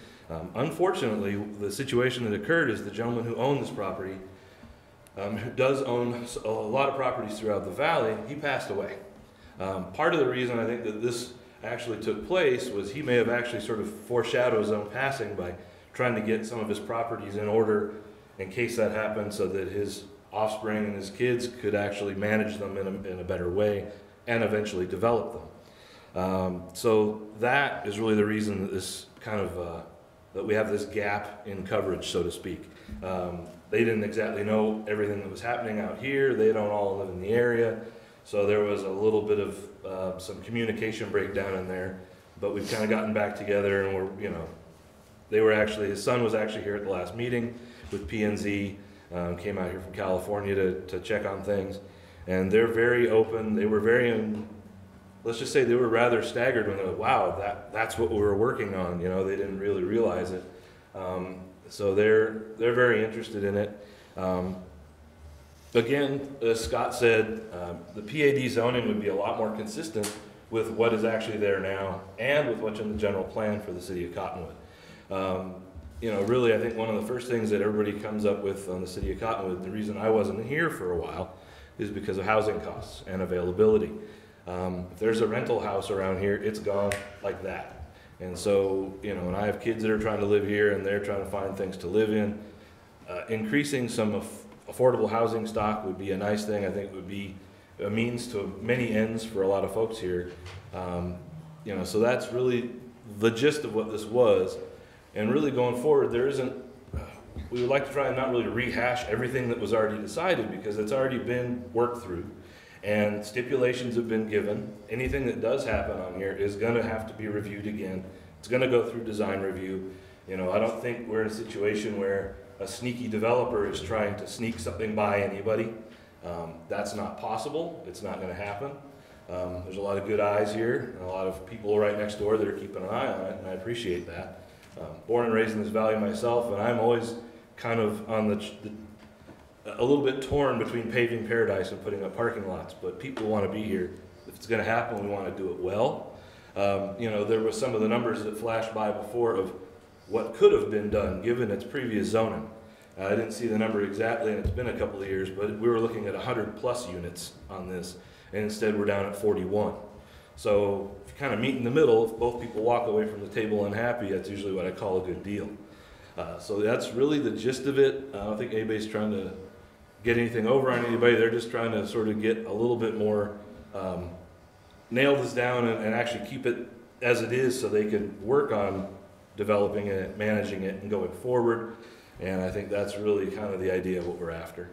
Unfortunately, the situation that occurred is the gentleman who owned this property, who does own a lot of properties throughout the valley, he passed away. Part of the reason I think that this actually took place was he may have actually sort of foreshadowed his own passing by trying to get some of his properties in order in case that happened, so that his offspring and his kids could actually manage them in a better way and eventually develop them. So that is really the reason that this kind of that we have this gap in coverage, so to speak. They didn't exactly know everything that was happening out here. They don't all live in the area. So there was a little bit of some communication breakdown in there, but we've kind of gotten back together, and we're, you know, his son was actually here at the last meeting with P&Z, came out here from California to check on things, and they're very open. They were very, let's just say they were rather staggered when they were, wow, that's what we were working on. You know, they didn't really realize it. So they're very interested in it. Again, as Scott said, the PAD zoning would be a lot more consistent with what is actually there now and with what's in the general plan for the city of Cottonwood. You know, really, I think one of the first things that everybody comes up with on the city of Cottonwood, the reason I wasn't here for a while, is because of housing costs and availability. If there's a rental house around here, it's gone like that. And so, you know, and I have kids that are trying to live here and they're trying to find things to live in. Increasing some affordable housing stock would be a nice thing. I think it would be a means to many ends for a lot of folks here. You know, so that's really the gist of what this was. And really going forward, we would like to try and not really rehash everything that was already decided, because it's already been worked through and stipulations have been given. Anything that does happen on here is going to have to be reviewed again. It's going to go through design review. You know, I don't think we're in a situation where a sneaky developer is trying to sneak something by anybody. That's not possible. It's not going to happen. There's a lot of good eyes here and a lot of people right next door that are keeping an eye on it, and I appreciate that. Born and raised in this valley myself, and I'm always kind of on a little bit torn between paving paradise and putting up parking lots, but people want to be here. If it's going to happen, we want to do it well. You know, there was some of the numbers that flashed by before of what could have been done given its previous zoning. I didn't see the number exactly, and it's been a couple of years, but we were looking at 100+ units on this, and instead we're down at 41. So if you kind of meet in the middle, if both people walk away from the table unhappy, that's usually what I call a good deal. So that's really the gist of it. I don't think anybody's trying to get anything over on anybody. They're just trying to sort of get a little bit more, nail this down and actually keep it as it is so they can work on developing it, managing it, and going forward. And I think that's really kind of the idea of what we're after.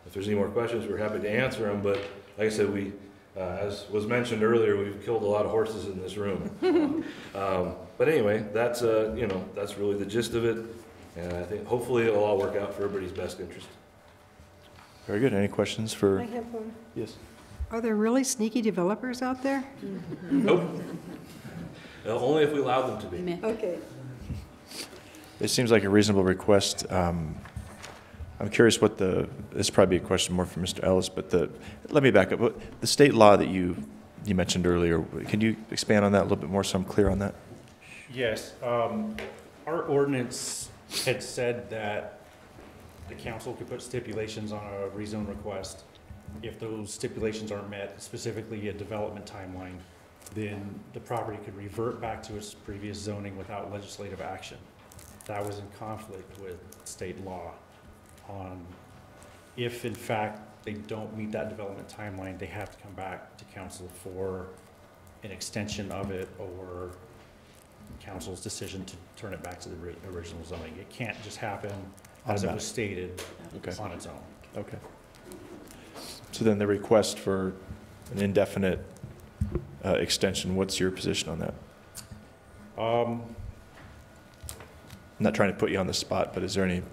If there's any more questions, we're happy to answer them. But like I said, we, as was mentioned earlier, we've killed a lot of horses in this room. But anyway, that's you know, that's really the gist of it. And I think hopefully it'll all work out for everybody's best interest. Very good. Any questions for? I have one. Yes. Are there really sneaky developers out there? Nope. Only if we allow them to be. Okay. It seems like a reasonable request. I'm curious what this is probably a question more for Mr. Ellis, but let me back up. The state law that you mentioned earlier, can you expand on that a little bit more so I'm clear on that? Yes. Our ordinance had said that the council could put stipulations on a rezone request. If those stipulations aren't met, specifically a development timeline, then the property could revert back to its previous zoning without legislative action. That was in conflict with state law on if in fact they don't meet that development timeline, they have to come back to council for an extension of it or council's decision to turn it back to the original zoning. It can't just happen as it was stated on its own. Okay. So then the request for an indefinite extension, what's your position on that? I'm not trying to put you on the spot, but is there any?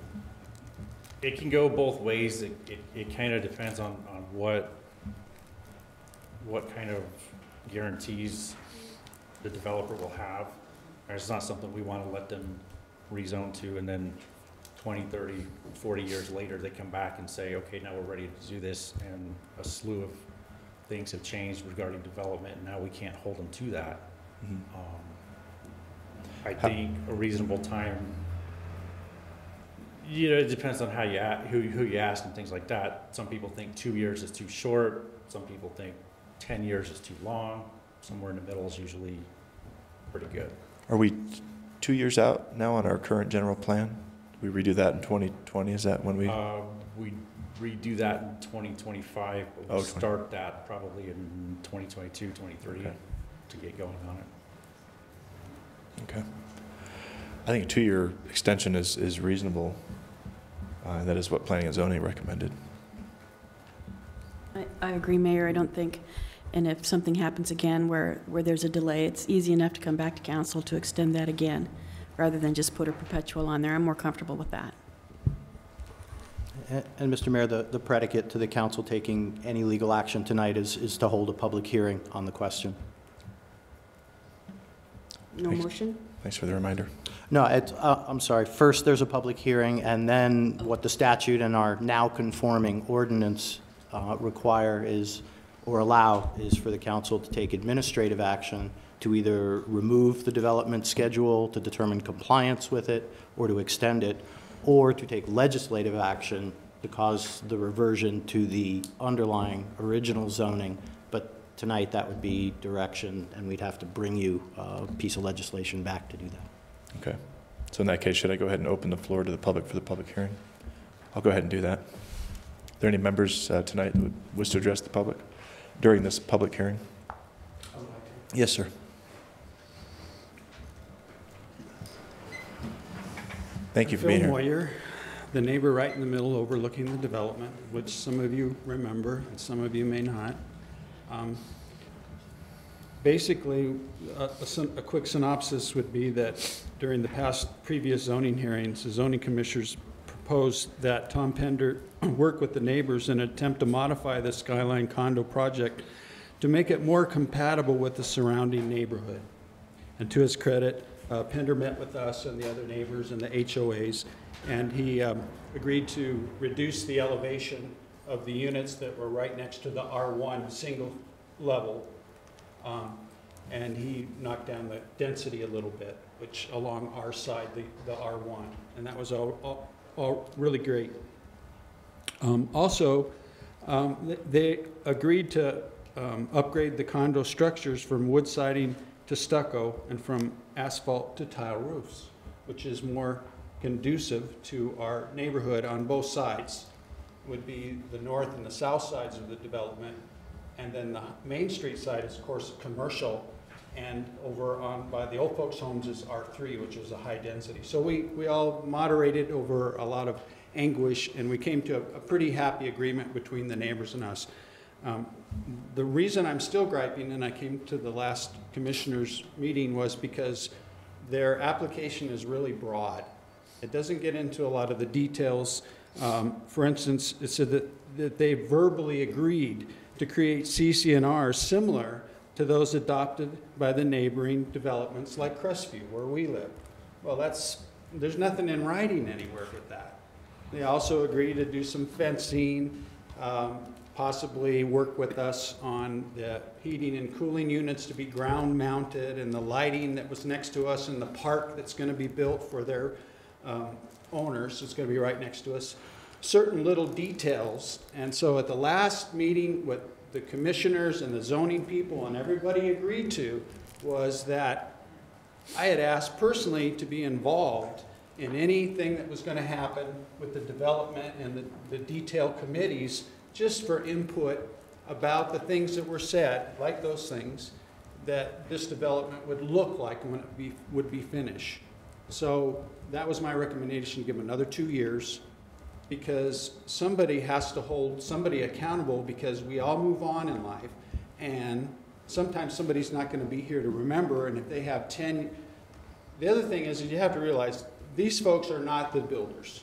It can go both ways. It kind of depends on what kind of guarantees the developer will have. It's not something we want to let them rezone to and then 20, 30, 40 years later they come back and say, okay, now we're ready to do this, and a slew of things have changed regarding development and now we can't hold them to that. Mm-hmm. I think a reasonable time, you know, it depends on how you who you ask and things like that. Some people think 2 years is too short. Some people think 10 years is too long. Somewhere in the middle is usually pretty good. Are we 2 years out now on our current general plan? We redo that in 2020. Is that when we? We redo that in 2025. But we'll start that probably in 2022, 23 to get going on it. Okay. I think a 2-year extension is reasonable. That is what planning and zoning recommended. I agree, Mayor. I don't think, and if something happens again where there's a delay, it's easy enough to come back to council to extend that again, rather than just put a perpetual on there. I'm more comfortable with that. And Mr. Mayor, the predicate to the council taking any legal action tonight is to hold a public hearing on the question. No motion? Thanks for the reminder. No, I'm sorry. First, there's a public hearing, and then what the statute and our now conforming ordinance require is, or allow, is for the council to take administrative action to either remove the development schedule to determine compliance with it, or to extend it, or to take legislative action to cause the reversion to the underlying original zoning. But tonight, that would be direction, and we'd have to bring you a piece of legislation back to do that. Okay. So in that case, should I go ahead and open the floor to the public for the public hearing? I'll go ahead and do that. Are there any members tonight that would wish to address the public during this public hearing? Yes, sir. Thank you for being here. Phil Moyer, the neighbor right in the middle overlooking the development, which some of you remember and some of you may not. Basically, a quick synopsis would be that during the previous zoning hearings, the zoning commissioners proposed that Tom Pender work with the neighbors in an attempt to modify the Skyline condo project to make it more compatible with the surrounding neighborhood. And to his credit, Pender met with us and the other neighbors and the HOAs, and he agreed to reduce the elevation of the units that were right next to the R1 single level. And he knocked down the density a little bit, which along our side, the R1, and that was all really great. Also, they agreed to upgrade the condo structures from wood siding to stucco and from asphalt to tile roofs, which is more conducive to our neighborhood on both sides. Would be the north and the south sides of the development. And then the Main Street side is, of course, commercial, and over on by the old folks' homes is R3, which is a high density. So we all moderated over a lot of anguish, and we came to a pretty happy agreement between the neighbors and us. The reason I'm still griping, and I came to the last commissioners' meeting, was because their application is really broad. It doesn't get into a lot of the details. For instance, it said that they verbally agreed to create CC&Rs similar to those adopted by the neighboring developments like Crestview, where we live. Well, there's nothing in writing anywhere with that. They also agreed to do some fencing, possibly work with us on the heating and cooling units to be ground mounted, and the lighting that was next to us in the park that's going to be built for their owners. It's going to be right next to us. certain little details. And so at the last meeting, what the commissioners and the zoning people and everybody agreed to was that I had asked personally to be involved in anything that was going to happen with the development and the detailed committees, just for input about the things that were said, like those things, that this development would look like when it would be finished. So that was my recommendation, to give them another 2 years, because somebody has to hold somebody accountable, because we all move on in life, and sometimes somebody's not going to be here to remember. And if they have 10, the other thing is you have to realize these folks are not the builders.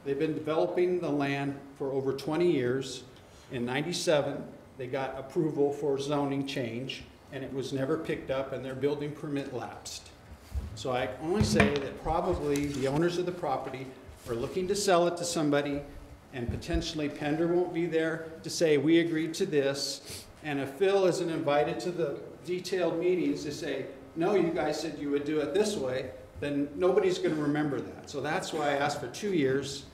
They've been developing the land for over 20 years. In '97, they got approval for zoning change, and it was never picked up, and their building permit lapsed. So I only say that probably the owners of the property are looking to sell it to somebody, and potentially Pender won't be there to say, we agreed to this. And if Phil isn't invited to the detailed meetings to say, no, you guys said you would do it this way, then nobody's going to remember that. So that's why I asked for 2 years.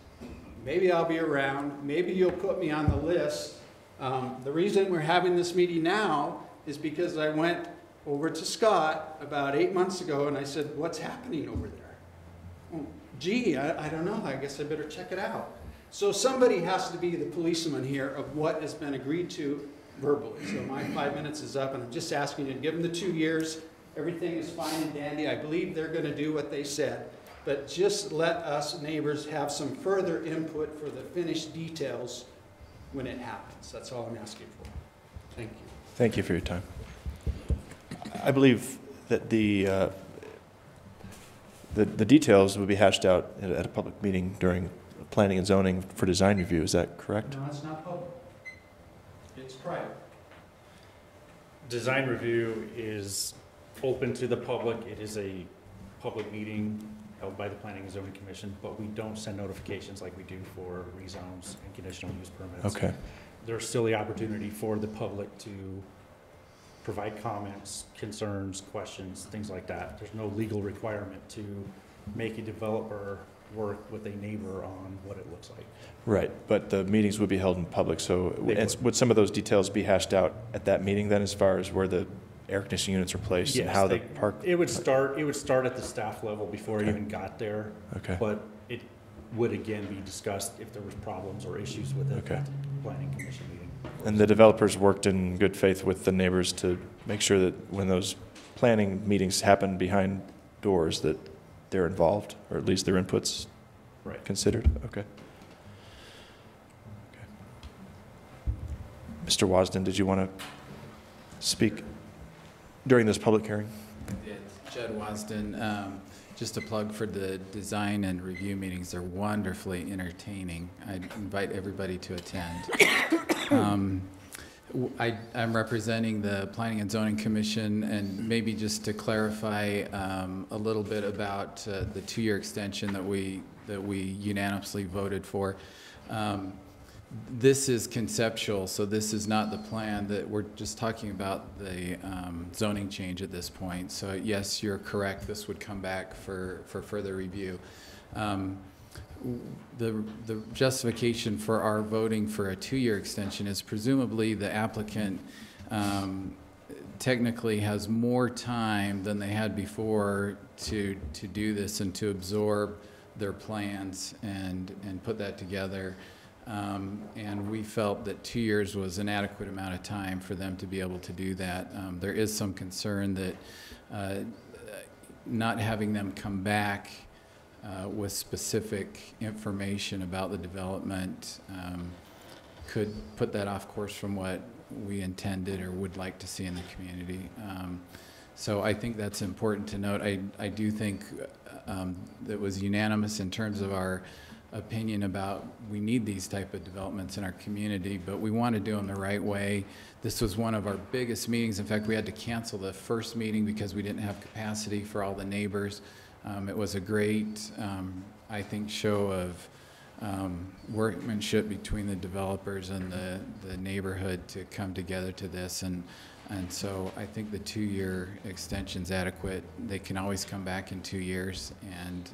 Maybe I'll be around. Maybe you'll put me on the list. The reason we're having this meeting now is because I went over to Scott about 8 months ago, and I said, what's happening over there? Well, gee, I don't know. I guess I better check it out. So somebody has to be the policeman here of what has been agreed to verbally. So my 5 minutes is up, and I'm just asking you to give them the 2 years. Everything is fine and dandy. I believe they're going to do what they said. But just let us neighbors have some further input for the finished details when it happens. That's all I'm asking for. Thank you. Thank you for your time. I believe that the details will be hashed out at a public meeting during planning and zoning for design review. Is that correct? No, it's not public. It's private. Design review is open to the public. It is a public meeting held by the Planning and Zoning Commission, but we don't send notifications like we do for rezones and conditional use permits. Okay. There's still the opportunity for the public to provide comments, concerns, questions, things like that. There's no legal requirement to make a developer work with a neighbor on what it looks like. Right, but the meetings would be held in public, so would some of those details be hashed out at that meeting then, as far as where the air conditioning units are placed and how the park? It would start at the staff level before it even got there. Okay. But it would again be discussed if there was problems or issues with it Okay. at the planning commission meeting. And the developers worked in good faith with the neighbors to make sure that when those planning meetings happen behind doors, that they're involved, or at least their input's considered? Okay. Mr. Wasden, did you want to speak during this public hearing? It's Judd Wasden. Just a plug for the design and review meetings. They're wonderfully entertaining. I invite everybody to attend. I'm representing the Planning and Zoning Commission, and maybe just to clarify a little bit about the 2-year extension that we unanimously voted for. This is conceptual, so this is not the plan. That we're just talking about the zoning change at this point. So yes, you're correct. This would come back for further review. The justification for our voting for a 2-year extension is presumably the applicant technically has more time than they had before to do this and to absorb their plans and put that together. And we felt that 2 years was an adequate amount of time for them to be able to do that. There is some concern that not having them come back with specific information about the development could put that off course from what we intended or would like to see in the community. So I think that's important to note. I do think that was unanimous in terms of our opinion about we need these type of developments in our community, but we want to do them the right way. This was one of our biggest meetings. In fact, we had to cancel the first meeting because we didn't have capacity for all the neighbors. It was a great, I think, show of workmanship between the developers and the neighborhood to come together to this. And so I think the 2-year extension's adequate. They can always come back in 2 years, and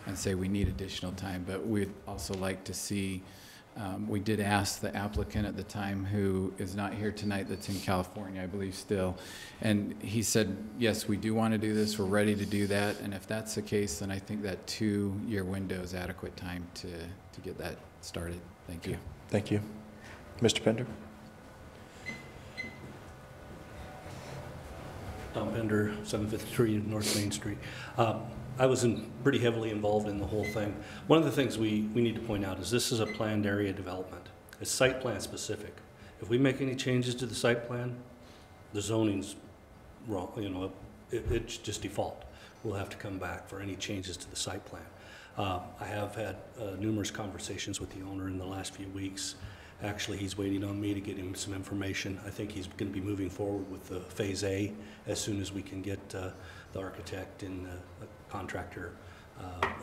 and say we need additional time, but we'd also like to see, we did ask the applicant at the time, who is not here tonight, that's in California, I believe still, and he said, yes, we do want to do this, we're ready to do that, and if that's the case, then I think that 2-year window is adequate time to get that started. Thank you. Thank you. Mr. Pender? Tom Pender, 753 North Main Street. I was pretty heavily involved in the whole thing. One of the things we need to point out is this is a planned area development. It's site plan specific. If we make any changes to the site plan, the zoning's wrong, you know, it's just default. We'll have to come back for any changes to the site plan. I have had numerous conversations with the owner in the last few weeks. Actually, he's waiting on me to get him some information. I think he's going to be moving forward with the Phase A as soon as we can get the architect and the contractor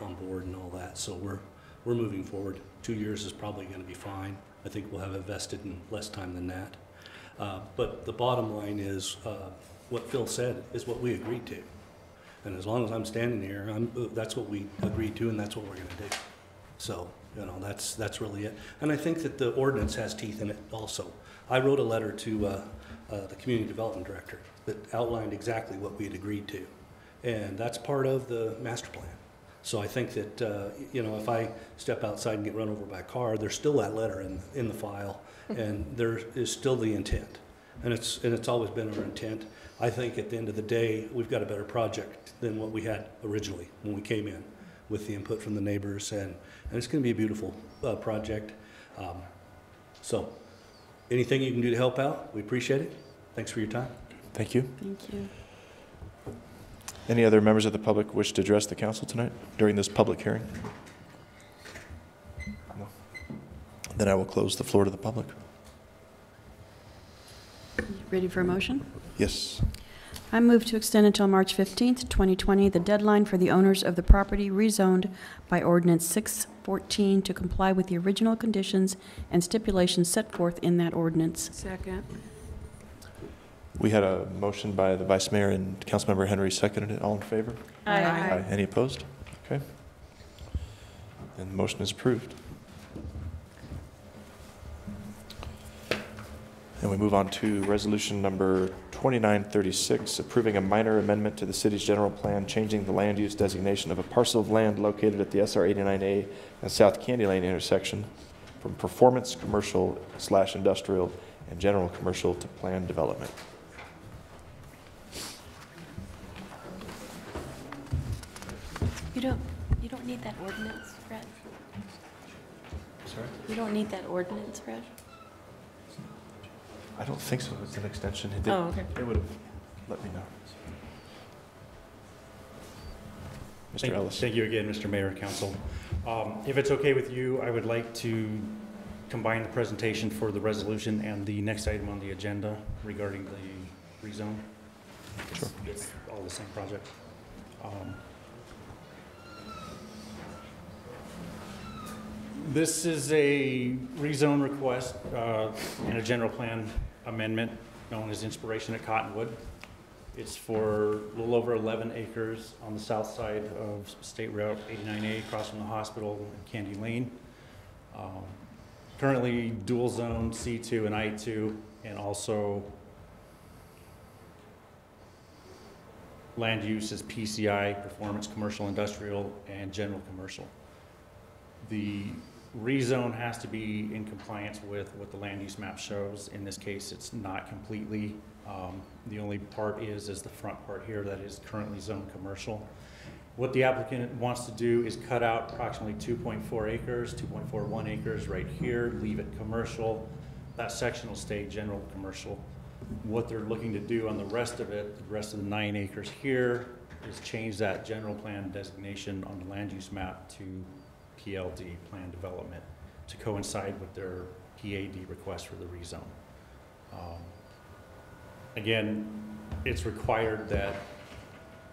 on board and all that. So we're moving forward. 2 years is probably going to be fine. I think we'll have it vested in less time than that. But the bottom line is what Phil said is what we agreed to. And as long as I'm standing here, that's what we agreed to, and that's what we're going to do. So, you know, that's really it. And I think that the ordinance has teeth in it also. I wrote a letter to the community development director that outlined exactly what we had agreed to. And that's part of the master plan. So I think that, you know, if I step outside and get run over by a car, there's still that letter in the file, and there is still the intent. And it's always been our intent. I think at the end of the day, we've got a better project than what we had originally when we came in, with the input from the neighbors, and it's going to be a beautiful project. So anything you can do to help out, we appreciate it. Thanks for your time. Thank you. Thank you. Any other members of the public wish to address the council tonight during this public hearing? No. Then I will close the floor to the public. Ready for a motion? Yes. I move to extend until March 15th, 2020, the deadline for the owners of the property rezoned by Ordinance 614 to comply with the original conditions and stipulations set forth in that ordinance. Second. We had a motion by the Vice Mayor, and Councilmember Henry seconded it. All in favor? Aye. Aye. Any opposed? Okay. And the motion is approved. And we move on to resolution number 2936, approving a minor amendment to the city's general plan, changing the land use designation of a parcel of land located at the SR 89A and South Candy Lane intersection from performance commercial / industrial and general commercial to planned development. You don't need that ordinance, Fred? Sorry? You don't need that ordinance, Fred? I don't think so. It's an extension. Oh, okay. They would have let me know. Mr. Ellis. Thank you again, Mr. Mayor, Council. If it's okay with you, I would like to combine the presentation for the resolution and the next item on the agenda regarding the rezone. Sure. It's all the same project. This is a rezone request and a general plan amendment known as Inspiration at Cottonwood. It's for a little over 11 acres on the south side of State Route 89A across from the hospital in Candy Lane. Currently dual zone C2 and I2, and also land use is PCI, performance commercial industrial, and general commercial. The rezone has to be in compliance with what the land use map shows. In this case, it's not completely. The only part is the front part here that is currently zoned commercial. What the applicant wants to do is cut out approximately 2.4 acres, 2.41 acres right here, leave it commercial. That section will stay general commercial. What they're looking to do on the rest of it, the rest of the 9 acres here, is change that general plan designation on the land use map to PLD, plan development, to coincide with their PAD request for the rezone. Again, it's required that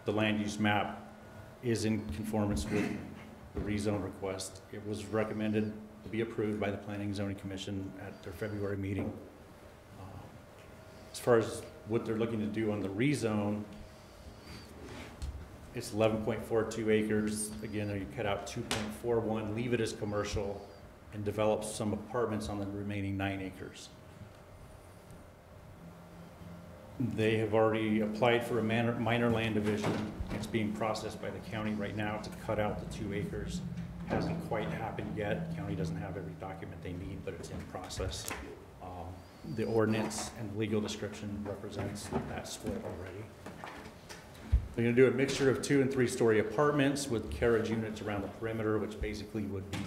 the land use map is in conformance with the rezone request. It was recommended to be approved by the Planning and Zoning Commission at their February meeting. As far as what they're looking to do on the rezone, It's 11.42 acres. Again, you cut out 2.41, leave it as commercial, and develop some apartments on the remaining 9 acres. They have already applied for a minor land division. It's being processed by the county right now to cut out the 2 acres. Hasn't quite happened yet. The county doesn't have every document they need, but it's in process. The ordinance and legal description represents that split already. They're going to do a mixture of 2- and 3-story apartments with carriage units around the perimeter, which basically would be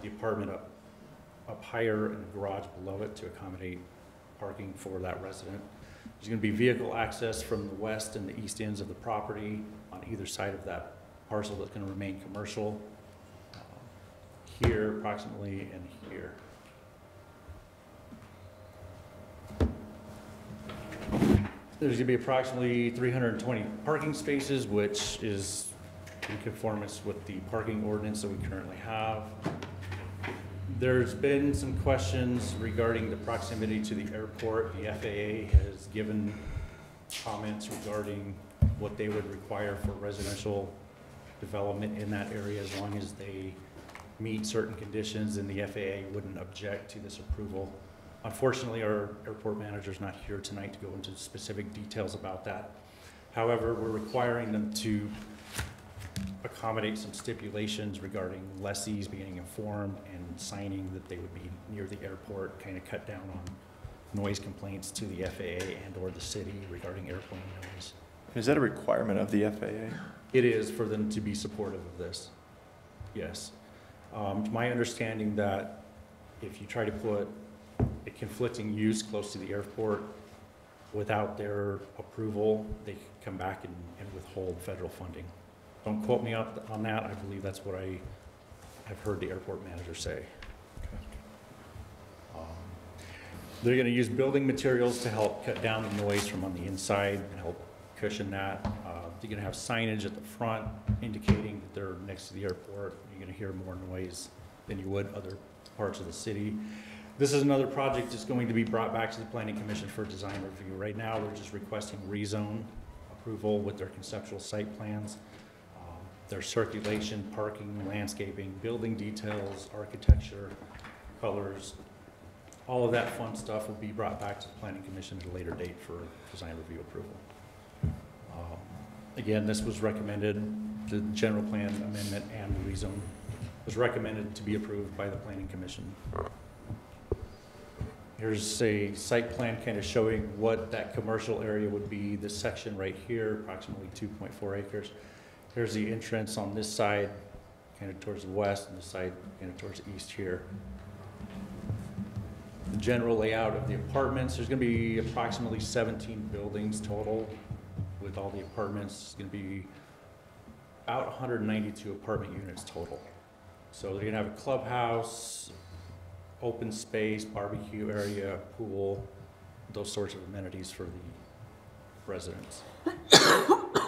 the apartment up higher and the garage below it to accommodate parking for that resident. There's going to be vehicle access from the west and the east ends of the property on either side of that parcel that's going to remain commercial. Here approximately and here. There's going to be approximately 320 parking spaces, which is in conformance with the parking ordinance that we currently have. There's been some questions regarding the proximity to the airport. The FAA has given comments regarding what they would require for residential development in that area as long as they meet certain conditions, and the FAA wouldn't object to this approval. Unfortunately, our airport manager is not here tonight to go into specific details about that. However, we're requiring them to accommodate some stipulations regarding lessees being informed and signing that they would be near the airport, kind of cut down on noise complaints to the FAA and or the city regarding airplane noise. Is that a requirement of the FAA? It is for them to be supportive of this, yes. My understanding that if you try to put a conflicting use close to the airport without their approval, they can come back and withhold federal funding. Don't quote me on that. I believe that's what I have heard the airport manager say. They're going to use building materials to help cut down the noise from on the inside and help cushion that. They're going to have signage at the front indicating that they're next to the airport. You're going to hear more noise than you would other parts of the city. This is another project that's going to be brought back to the Planning Commission for design review. Right now, they're just requesting rezone approval with their conceptual site plans. Their circulation, parking, landscaping, building details, architecture, colors, all of that fun stuff will be brought back to the Planning Commission at a later date for design review approval. Again, this was recommended, the general plan amendment and the rezone was recommended to be approved by the Planning Commission. Here's a site plan kind of showing what that commercial area would be. This section right here, approximately 2.4 acres. Here's the entrance on this side, kind of towards the west, and the side kind of towards the east here. The general layout of the apartments, there's going to be approximately 17 buildings total with all the apartments. It's going to be about 192 apartment units total. So they're going to have a clubhouse, open space, barbecue area, pool, those sorts of amenities for the residents.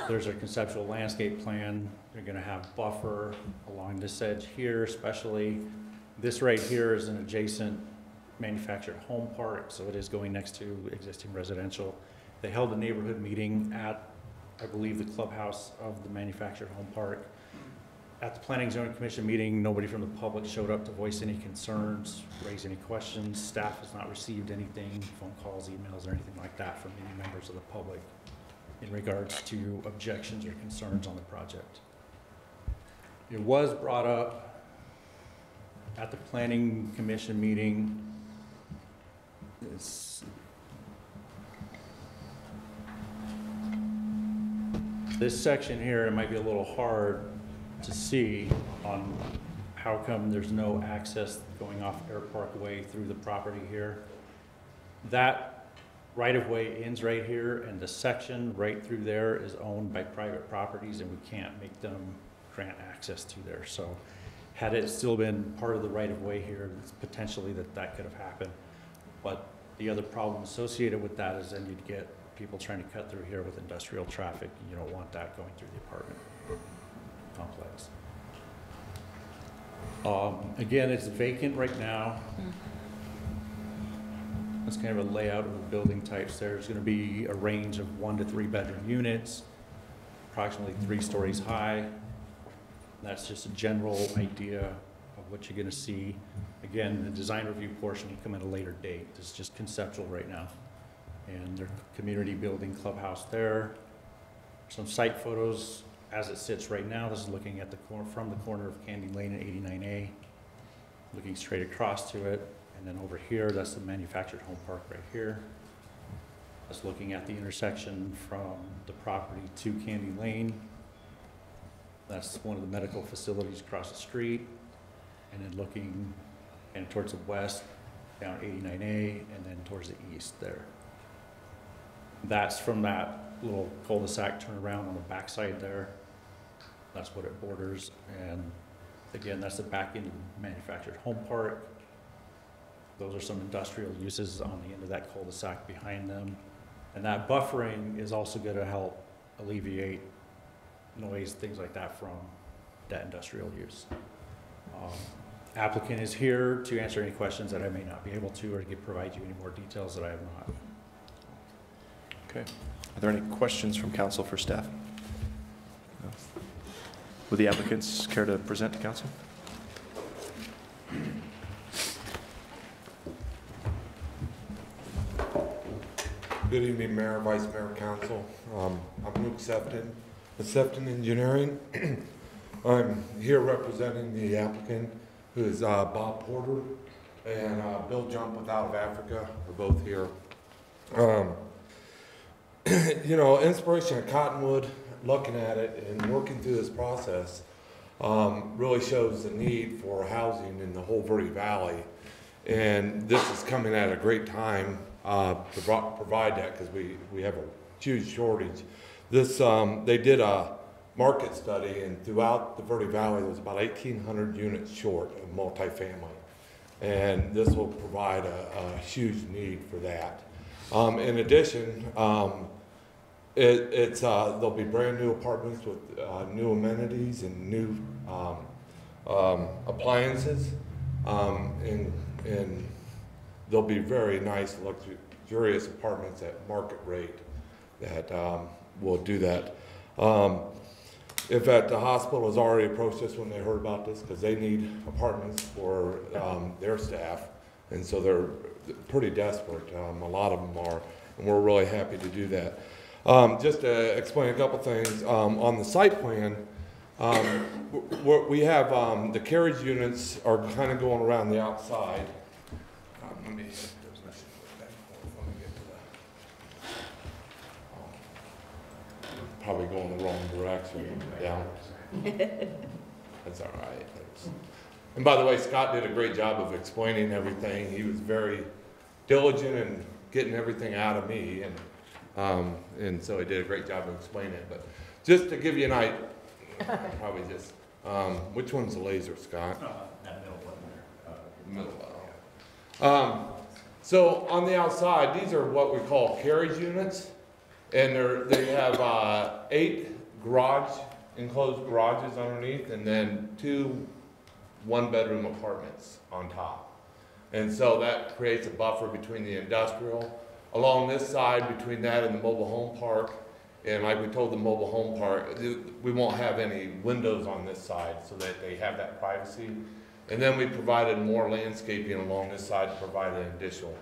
There's a conceptual landscape plan. They're going to have buffer along this edge here, especially. This right here is an adjacent manufactured home park, so it is going next to existing residential. They held a neighborhood meeting at, I believe, the clubhouse of the manufactured home park. At the Planning Zoning Commission meeting, nobody from the public showed up to voice any concerns, raise any questions. Staff has not received anything, phone calls, emails, or anything like that from any members of the public in regards to objections or concerns on the project. It was brought up at the Planning Commission meeting. This section here, it might be a little hard to see on how come there's no access going off Air Parkway through the property here. That right-of-way ends right here, and the section right through there is owned by private properties, and we can't make them grant access to there. So had it still been part of the right-of-way here, it's potentially that could have happened. But the other problem associated with that is then you'd get people trying to cut through here with industrial traffic. You don't want that going through the apartment complex. Again, it's vacant right now. That's kind of a layout of the building types there. There's going to be a range of 1 to 3 bedroom units. approximately 3 stories high. That's just a general idea of what you're gonna see. Again, the design review portion will come at a later date. This is just conceptual right now. And their community building clubhouse there. Some site photos as it sits right now. This is looking at the corner, from the corner of Candy Lane and 89A, looking straight across to it. And then over here, that's the manufactured home park right here. That's looking at the intersection from the property to Candy Lane. That's one of the medical facilities across the street. And then looking and towards the west, down 89A, and then towards the east there. That's from that little cul-de-sac turnaround on the backside there. That's what it borders. And again, that's the back end of the manufactured home park. Those are some industrial uses on the end of that cul-de-sac behind them. And that buffering is also going to help alleviate noise, things like that from that industrial use. Applicant is here to answer any questions that I may not be able to, or to provide you any more details that I have not. Okay. Are there any questions from council for staff? No. Would the applicants care to present to council? Good evening, Mayor, Vice Mayor, Council. I'm Luke Sefton with Sefton Engineering. I'm here representing the applicant, who is Bob Porter, and Bill Jump out of Africa. We're both here. You know, inspiration at Cottonwood, looking at it and working through this process, really shows the need for housing in the whole Verde Valley. And this is coming at a great time to provide that, because we have a huge shortage. This, they did a market study, and throughout the Verde Valley, there was about 1,800 units short of multifamily. And this will provide a huge need for that. In addition, there'll be brand new apartments with new amenities and new appliances, and they'll be very nice, luxurious apartments at market rate that will do that. In fact, the hospital has already approached us when they heard about this, because they need apartments for their staff, and so they're pretty desperate. A lot of them are, and we're really happy to do that. Just to explain a couple things, on the site plan, we have the carriage units are kind of going around the outside. Let me get to that. Probably going the wrong direction. Yeah. That's all right. And by the way, Scott did a great job of explaining everything. He was very diligent in getting everything out of me, and so he did a great job of explaining it. But just to give you an idea, probably just, which one's the laser, Scott? That middle one there. Middle. So on the outside, these are what we call carriage units, and they have 8 enclosed garages underneath, and then 2 one-bedroom apartments on top. And so that creates a buffer between the industrial. Along this side, between that and the mobile home park, and like we told the mobile home park, we won't have any windows on this side so that they have that privacy. And then we provided more landscaping along this side to provide an additional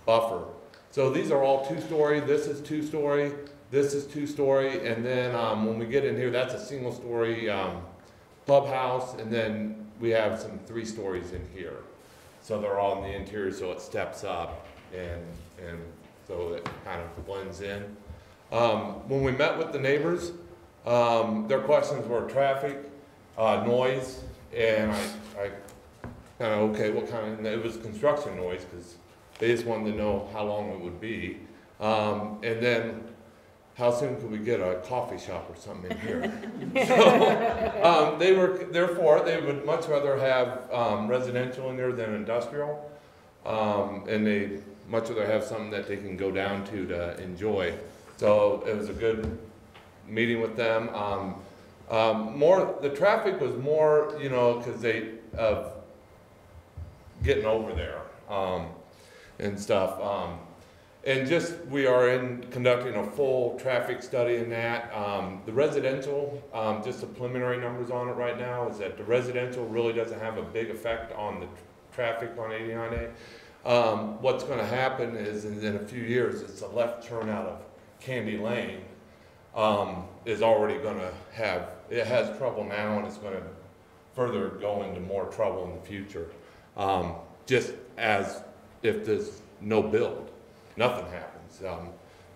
buffer. So these are all 2-story, this is 2-story, this is 2-story, and then when we get in here, that's a single-story clubhouse, and then we have some 3 stories in here. So they're all in the interior, so it steps up, and so it kind of blends in. When we met with the neighbors, their questions were traffic, noise, and I kind of, okay, what kind of, it was construction noise, because they just wanted to know how long it would be. And then, how soon could we get a coffee shop or something in here? So, therefore, they would much rather have residential in there than industrial. And they much rather have something that they can go down to enjoy. So it was a good meeting with them. The traffic was more, you know, because getting over there and stuff. And just, we are conducting a full traffic study in that. The residential, just the preliminary numbers on it right now is that the residential really doesn't have a big effect on the traffic on 89A. What's gonna happen is in a few years, it's a left turn out of Candy Lane is already gonna have, it has trouble now and it's gonna further go into more trouble in the future. Just as if there's no build. Nothing happens.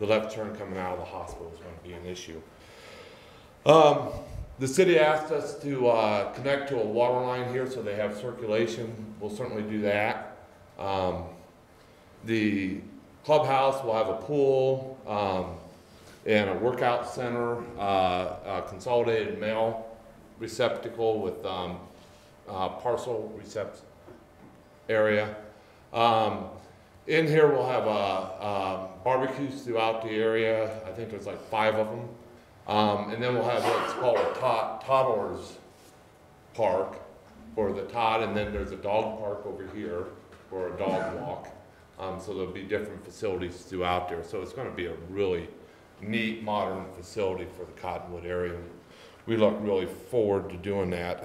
The left turn coming out of the hospital is going to be an issue. The city asked us to connect to a water line here so they have circulation. We'll certainly do that. The clubhouse will have a pool and a workout center, a consolidated mail receptacle with parcel recept area. In here we'll have barbecues throughout the area. I think there's like 5 of them. And then we'll have what's called a toddlers park for the Todd, and then there's a dog park over here for a dog walk. So there'll be different facilities throughout there. So it's going to be a really neat, modern facility for the Cottonwood area. We look really forward to doing that.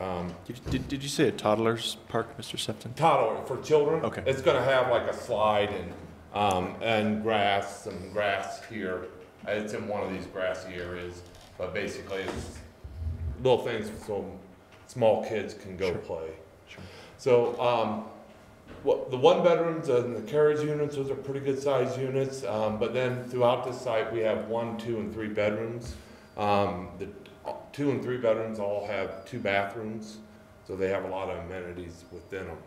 Did you say a toddler's park, Mr. Sefton? Toddler for children. Okay. It's going to have like a slide and grass, some grass here. It's in one of these grassy areas, but basically it's little things so small kids can go play. Sure. So the 1-bedrooms and the carriage units, those are pretty good sized units. But then throughout the site we have 1, 2, and 3 bedrooms. The 2 and 3 bedrooms all have 2 bathrooms, so they have a lot of amenities within them,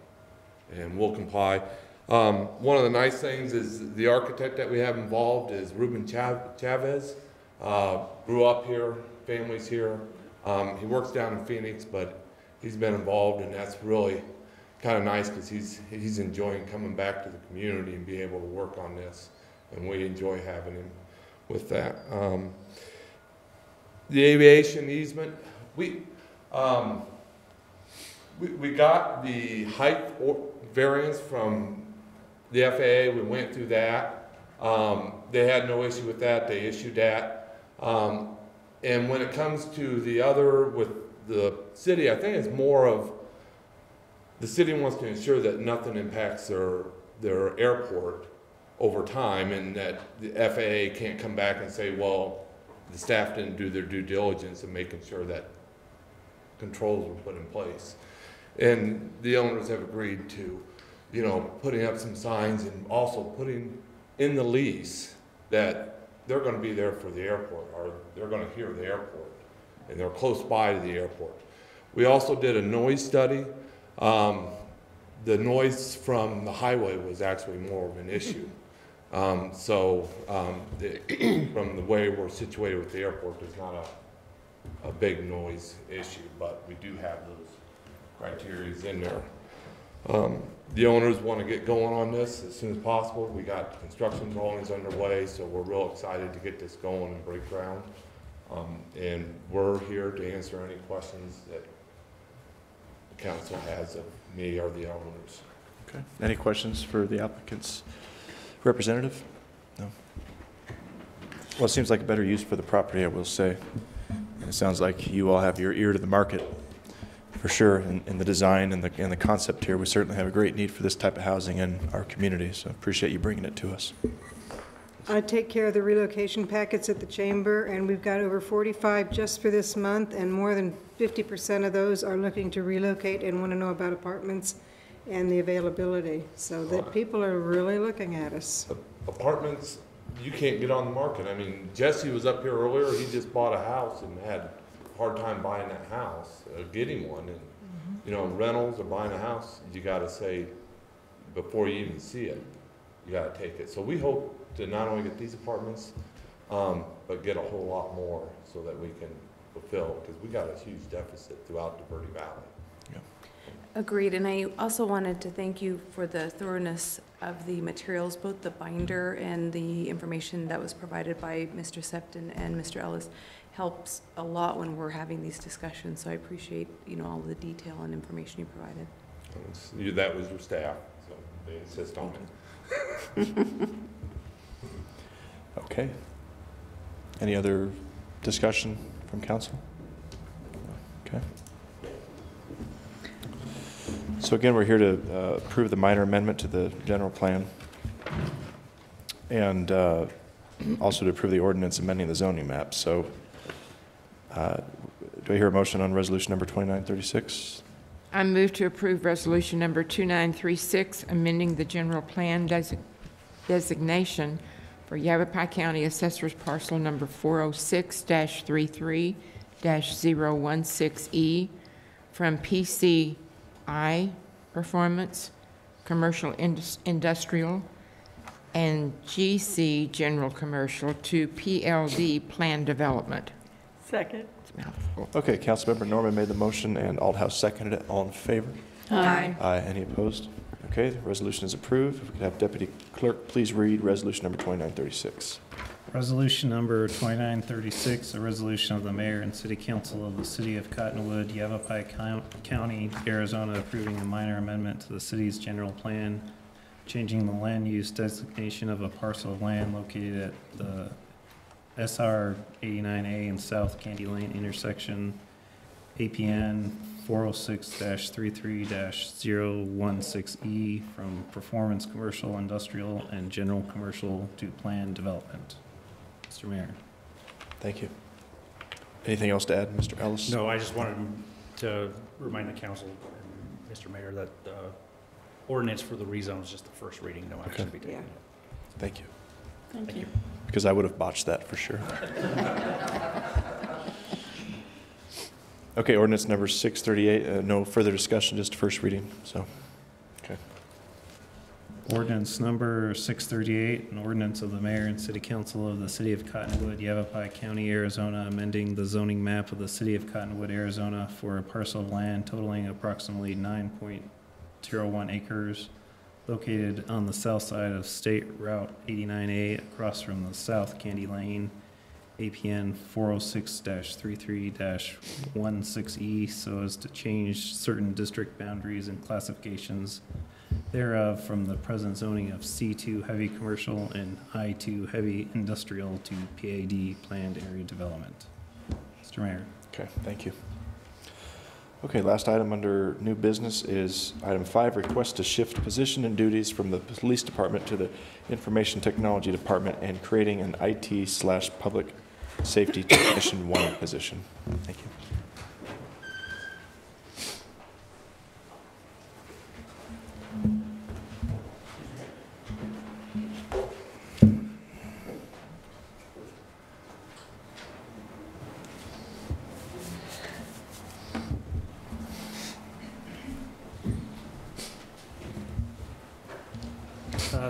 and we'll comply. One of the nice things is the architect that we have involved is Ruben Chavez. Grew up here, family's here. He works down in Phoenix, but he's been involved, and that's really kind of nice because he's enjoying coming back to the community and be able to work on this, and we enjoy having him with that. The aviation easement, we got the height variance from the FAA. We went through that. They had no issue with that. They issued that. And when it comes to the other with the city, I think it's more of the city wants to ensure that nothing impacts their airport over time, and that the FAA can't come back and say, well, the staff didn't do their due diligence in making sure that controls were put in place. And the owners have agreed to, putting up some signs and also putting in the lease that they're going to be there for the airport, or they're going to hear the airport, and they're close by to the airport. We also did a noise study. The noise from the highway was actually more of an issue. From the way we're situated with the airport, there's not a big noise issue, but we do have those criteria in there. The owners want to get going on this as soon as possible. We got construction drawings underway, so we're real excited to get this going and break ground. And we're here to answer any questions that the council has of me or the owners. Okay. Any questions for the applicant's representative? No. Well, it seems like a better use for the property, I will say. It sounds like you all have your ear to the market, for sure, in the design and the concept here. We certainly have a great need for this type of housing in our community, so appreciate you bringing it to us. I take care of the relocation packets at the chamber, and we've got over 45 just for this month, and more than 50% of those are looking to relocate and want to know about apartments and the availability. So that people are really looking at us. Apartments, you can't get on the market. I mean, Jesse was up here earlier. He just bought a house and had a hard time buying that house, getting one. And, rentals or buying a house, you got to say, before you even see it, you got to take it. So we hope to not only get these apartments, but get a whole lot more so that we can fulfill, because we got a huge deficit throughout the Verde Valley. Agreed, and I also wanted to thank you for the thoroughness of the materials, both the binder and the information that was provided by Mr. Sefton and Mr. Ellis helps a lot when we're having these discussions, so I appreciate, all the detail and information you provided. That was your staff, so they insist on it. Okay. Any other discussion from council? Okay. So again, we're here to approve the minor amendment to the general plan and also to approve the ordinance amending the zoning map. So do I hear a motion on resolution number 2936? I move to approve resolution number 2936, amending the general plan designation for Yavapai County Assessor's Parcel number 406-33-016E from PCI Performance, Commercial Industrial, and GC General Commercial to PLD Plan Development. Second. It's a mouthful. Okay, Councilmember Norman made the motion and Aldhouse seconded it. All in favor? Aye. Aye. Any opposed? Okay, the resolution is approved. If we could have Deputy Clerk please read resolution number 2936. Resolution number 2936, a resolution of the mayor and city council of the city of Cottonwood, Yavapai County, Arizona, approving a minor amendment to the city's general plan, changing the land use designation of a parcel of land located at the SR 89A and South Candy Lane intersection, APN 406-33-016E from performance commercial, industrial, and general commercial to planned development. Mr. Mayor. Thank you. Anything else to add, Mr. Ellis? No, I just wanted to remind the council and Mr. Mayor that ordinance for the rezone is just the first reading, no action to be taken. Thank you. Thank you. Because I would have botched that for sure. Okay, ordinance number 638, no further discussion, just first reading, so, okay. Ordinance number 638, an ordinance of the mayor and city council of the city of Cottonwood, Yavapai County, Arizona, amending the zoning map of the city of Cottonwood, Arizona for a parcel of land totaling approximately 9.01 acres located on the south side of State Route 89A across from the South Candy Lane, APN 406-33-16E, so as to change certain district boundaries and classifications thereof from the present zoning of C2 heavy commercial and I2 heavy industrial to PAD planned area development. Mr. Mayor. Okay, thank you. Okay, last item under new business is item 5, request to shift position and duties from the police department to the information technology department and creating an IT/public safety technician 1 position. Thank you.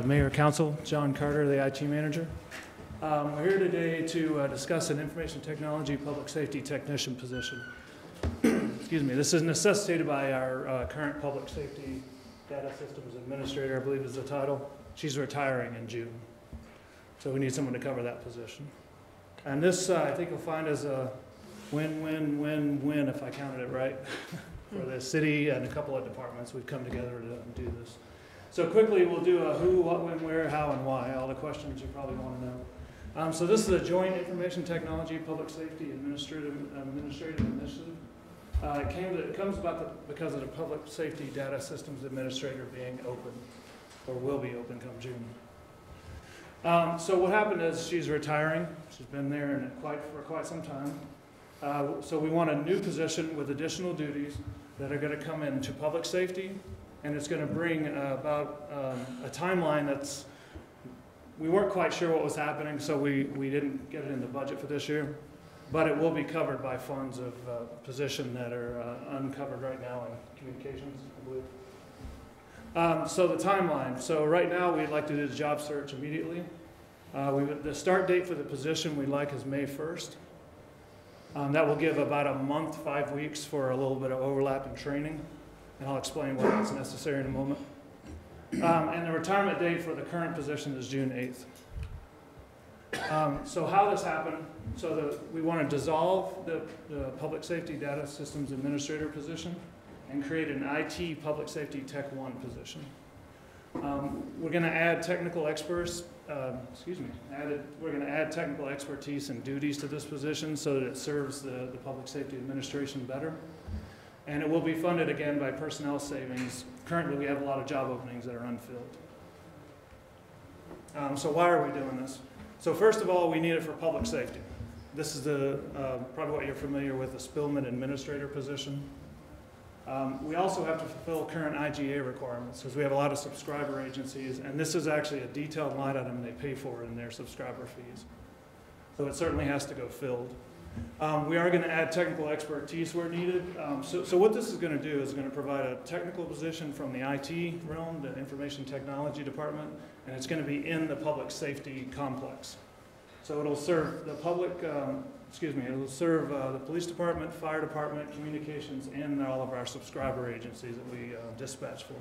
Mayor, Council, John Carter, the IT manager. We're here today to discuss an information technology public safety technician position. Excuse me. This is necessitated by our current public safety data systems administrator, I believe is the title. She's retiring in June. So we need someone to cover that position. And this, I think you'll find is a win-win-win-win, if I counted it right, for the city and a couple of departments. We've come together to do this. So quickly, we'll do a who, what, when, where, how, and why, all the questions you probably want to know. So this is a joint information technology, public safety, administrative initiative. It comes about because of the public safety data systems administrator being open, or will be open come June. So what happened is she's retiring. She's been there for quite some time. So we want a new position with additional duties that are going to come into public safety. And it's going to bring about a timeline that's, we weren't quite sure what was happening, so we didn't get it in the budget for this year. But it will be covered by funds of position that are uncovered right now in communications, I believe. So the timeline. So right now, we'd like to do the job search immediately. The start date for the position we'd like is May 1st. That will give about a month, 5 weeks for a little bit of overlap in training. And I'll explain why that's necessary in a moment. And the retirement date for the current position is June 8th. So how this happened, we want to dissolve the Public Safety Data Systems Administrator position and create an IT Public Safety Tech 1 position. We're going to add technical experts, we're going to add technical expertise and duties to this position so that it serves the Public Safety Administration better. And it will be funded again by personnel savings. Currently, we have a lot of job openings that are unfilled. So why are we doing this? So first of all, we need it for public safety. This is probably what you're familiar with, the Spillman Administrator position. We also have to fulfill current IGA requirements because we have a lot of subscriber agencies, and this is actually a detailed line item they pay for in their subscriber fees. So it certainly has to go filled. We are going to add technical expertise where needed. So what this is going to do is going to provide a technical position from the IT realm, the Information Technology Department, and it's going to be in the public safety complex. So it'll serve the public, it'll serve the police department, fire department, communications, and all of our subscriber agencies that we dispatch for.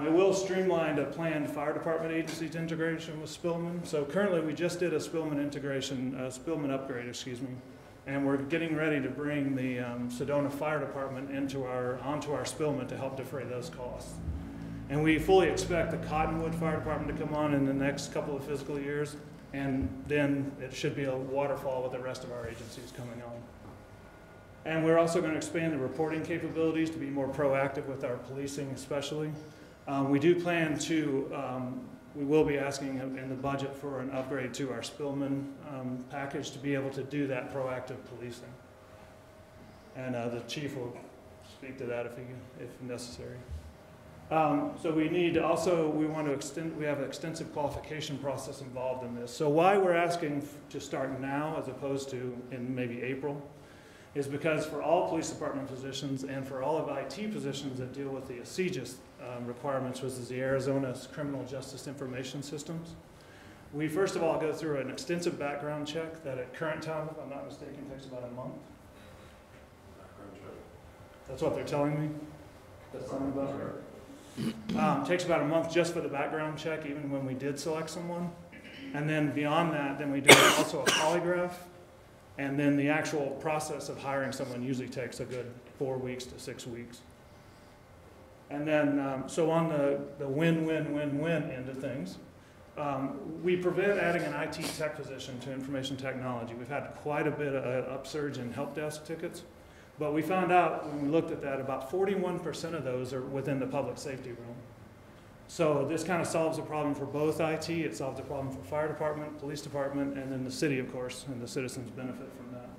It will streamline a planned fire department agency's integration with Spillman. So currently we just did a Spillman integration, Spillman upgrade, and we're getting ready to bring the Sedona Fire Department onto our Spillman to help defray those costs. And we fully expect the Cottonwood Fire Department to come on in the next couple of fiscal years, and then it should be a waterfall with the rest of our agencies coming on. And we're also going to expand the reporting capabilities to be more proactive with our policing especially. We do plan to, we will be asking in the budget for an upgrade to our Spillman package to be able to do that proactive policing. And the chief will speak to that if necessary. So we need also, we have an extensive qualification process involved in this. So why we're asking to start now as opposed to in maybe April is because for all police department positions and for all of IT positions that deal with the ACGIS requirements, which is the Arizona's Criminal Justice Information Systems, we first of all go through an extensive background check that at current time, if I'm not mistaken, takes about a month. That's what they're telling me. That's something about it. Takes about a month just for the background check, even when we did select someone. And then beyond that, then we do also a polygraph. And then the actual process of hiring someone usually takes a good 4 weeks to 6 weeks. And then, so on the win-win-win-win end of things, we prevent adding an IT tech position to information technology. We've had quite a bit of an upsurge in help desk tickets. But we found out when we looked at that, about 41% of those are within the public safety realm. So this kind of solves a problem for both IT, it solves a problem for fire department, police department, and then the city, of course, and the citizens benefit from that.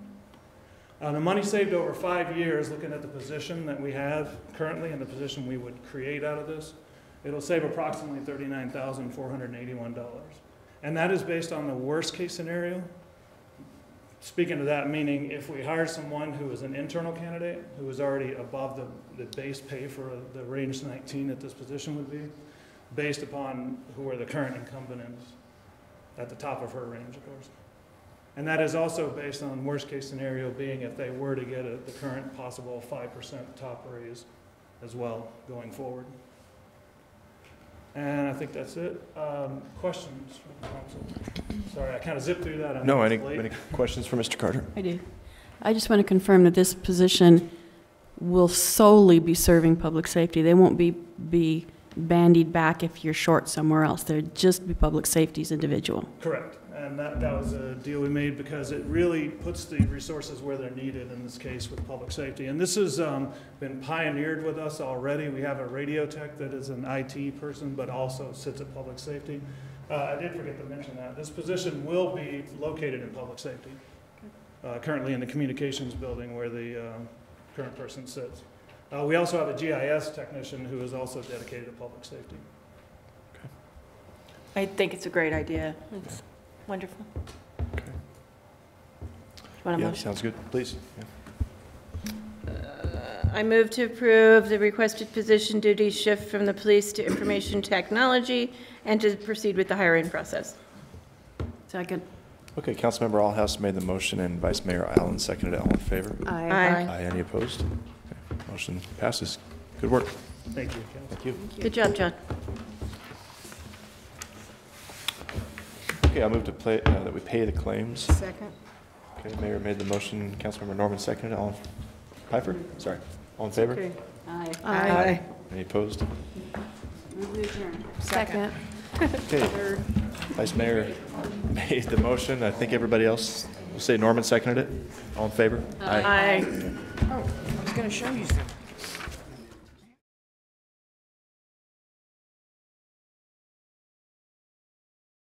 The money saved over 5 years, looking at the position that we have currently and the position we would create out of this, it'll save approximately $39,481. And that is based on the worst case scenario. Speaking to that, meaning if we hire someone who is an internal candidate, who is already above the base pay for the range 19 that this position would be, based upon who are the current incumbent is at the top of her range, of course. And that is also based on worst case scenario being if they were to get the current possible 5% top raise as well going forward. And I think that's it. Questions from the council? Sorry, I kind of zipped through that. No, any questions for Mr. Carter? I do. I just want to confirm that this position will solely be serving public safety. They won't be bandied back if you're short somewhere else. They'll just be public safety's individual. Correct. And that was a deal we made because it really puts the resources where they're needed in this case with public safety. And this has been pioneered with us already. We have a radio tech that is an IT person but also sits at public safety. I did forget to mention that. This position will be located in public safety, currently in the communications building where the current person sits. We also have a GIS technician who is also dedicated to public safety. I think it's a great idea. It's wonderful. Okay. Want a Yeah, motion? sounds good. Please. Yeah. I move to approve the requested position duties shift from the police to information technology and to proceed with the hiring process. Second. Okay, Councilmember Allhouse made the motion and Vice Mayor Allen seconded it. All in favor? Aye. Aye. Any opposed? Okay. Motion passes. Good work. Thank you. Thank you. Good job, John. Okay, I'll move to that we pay the claims. Second. Okay, Mayor made the motion. Councilmember Norman seconded it. All in Pfeiffer? Sorry. All in favor? Okay. Aye. Aye. Any opposed? Second. Okay. Vice Mayor made the motion. I think everybody else, will say Norman seconded it. All in favor? Aye. Oh, I was going to show you something.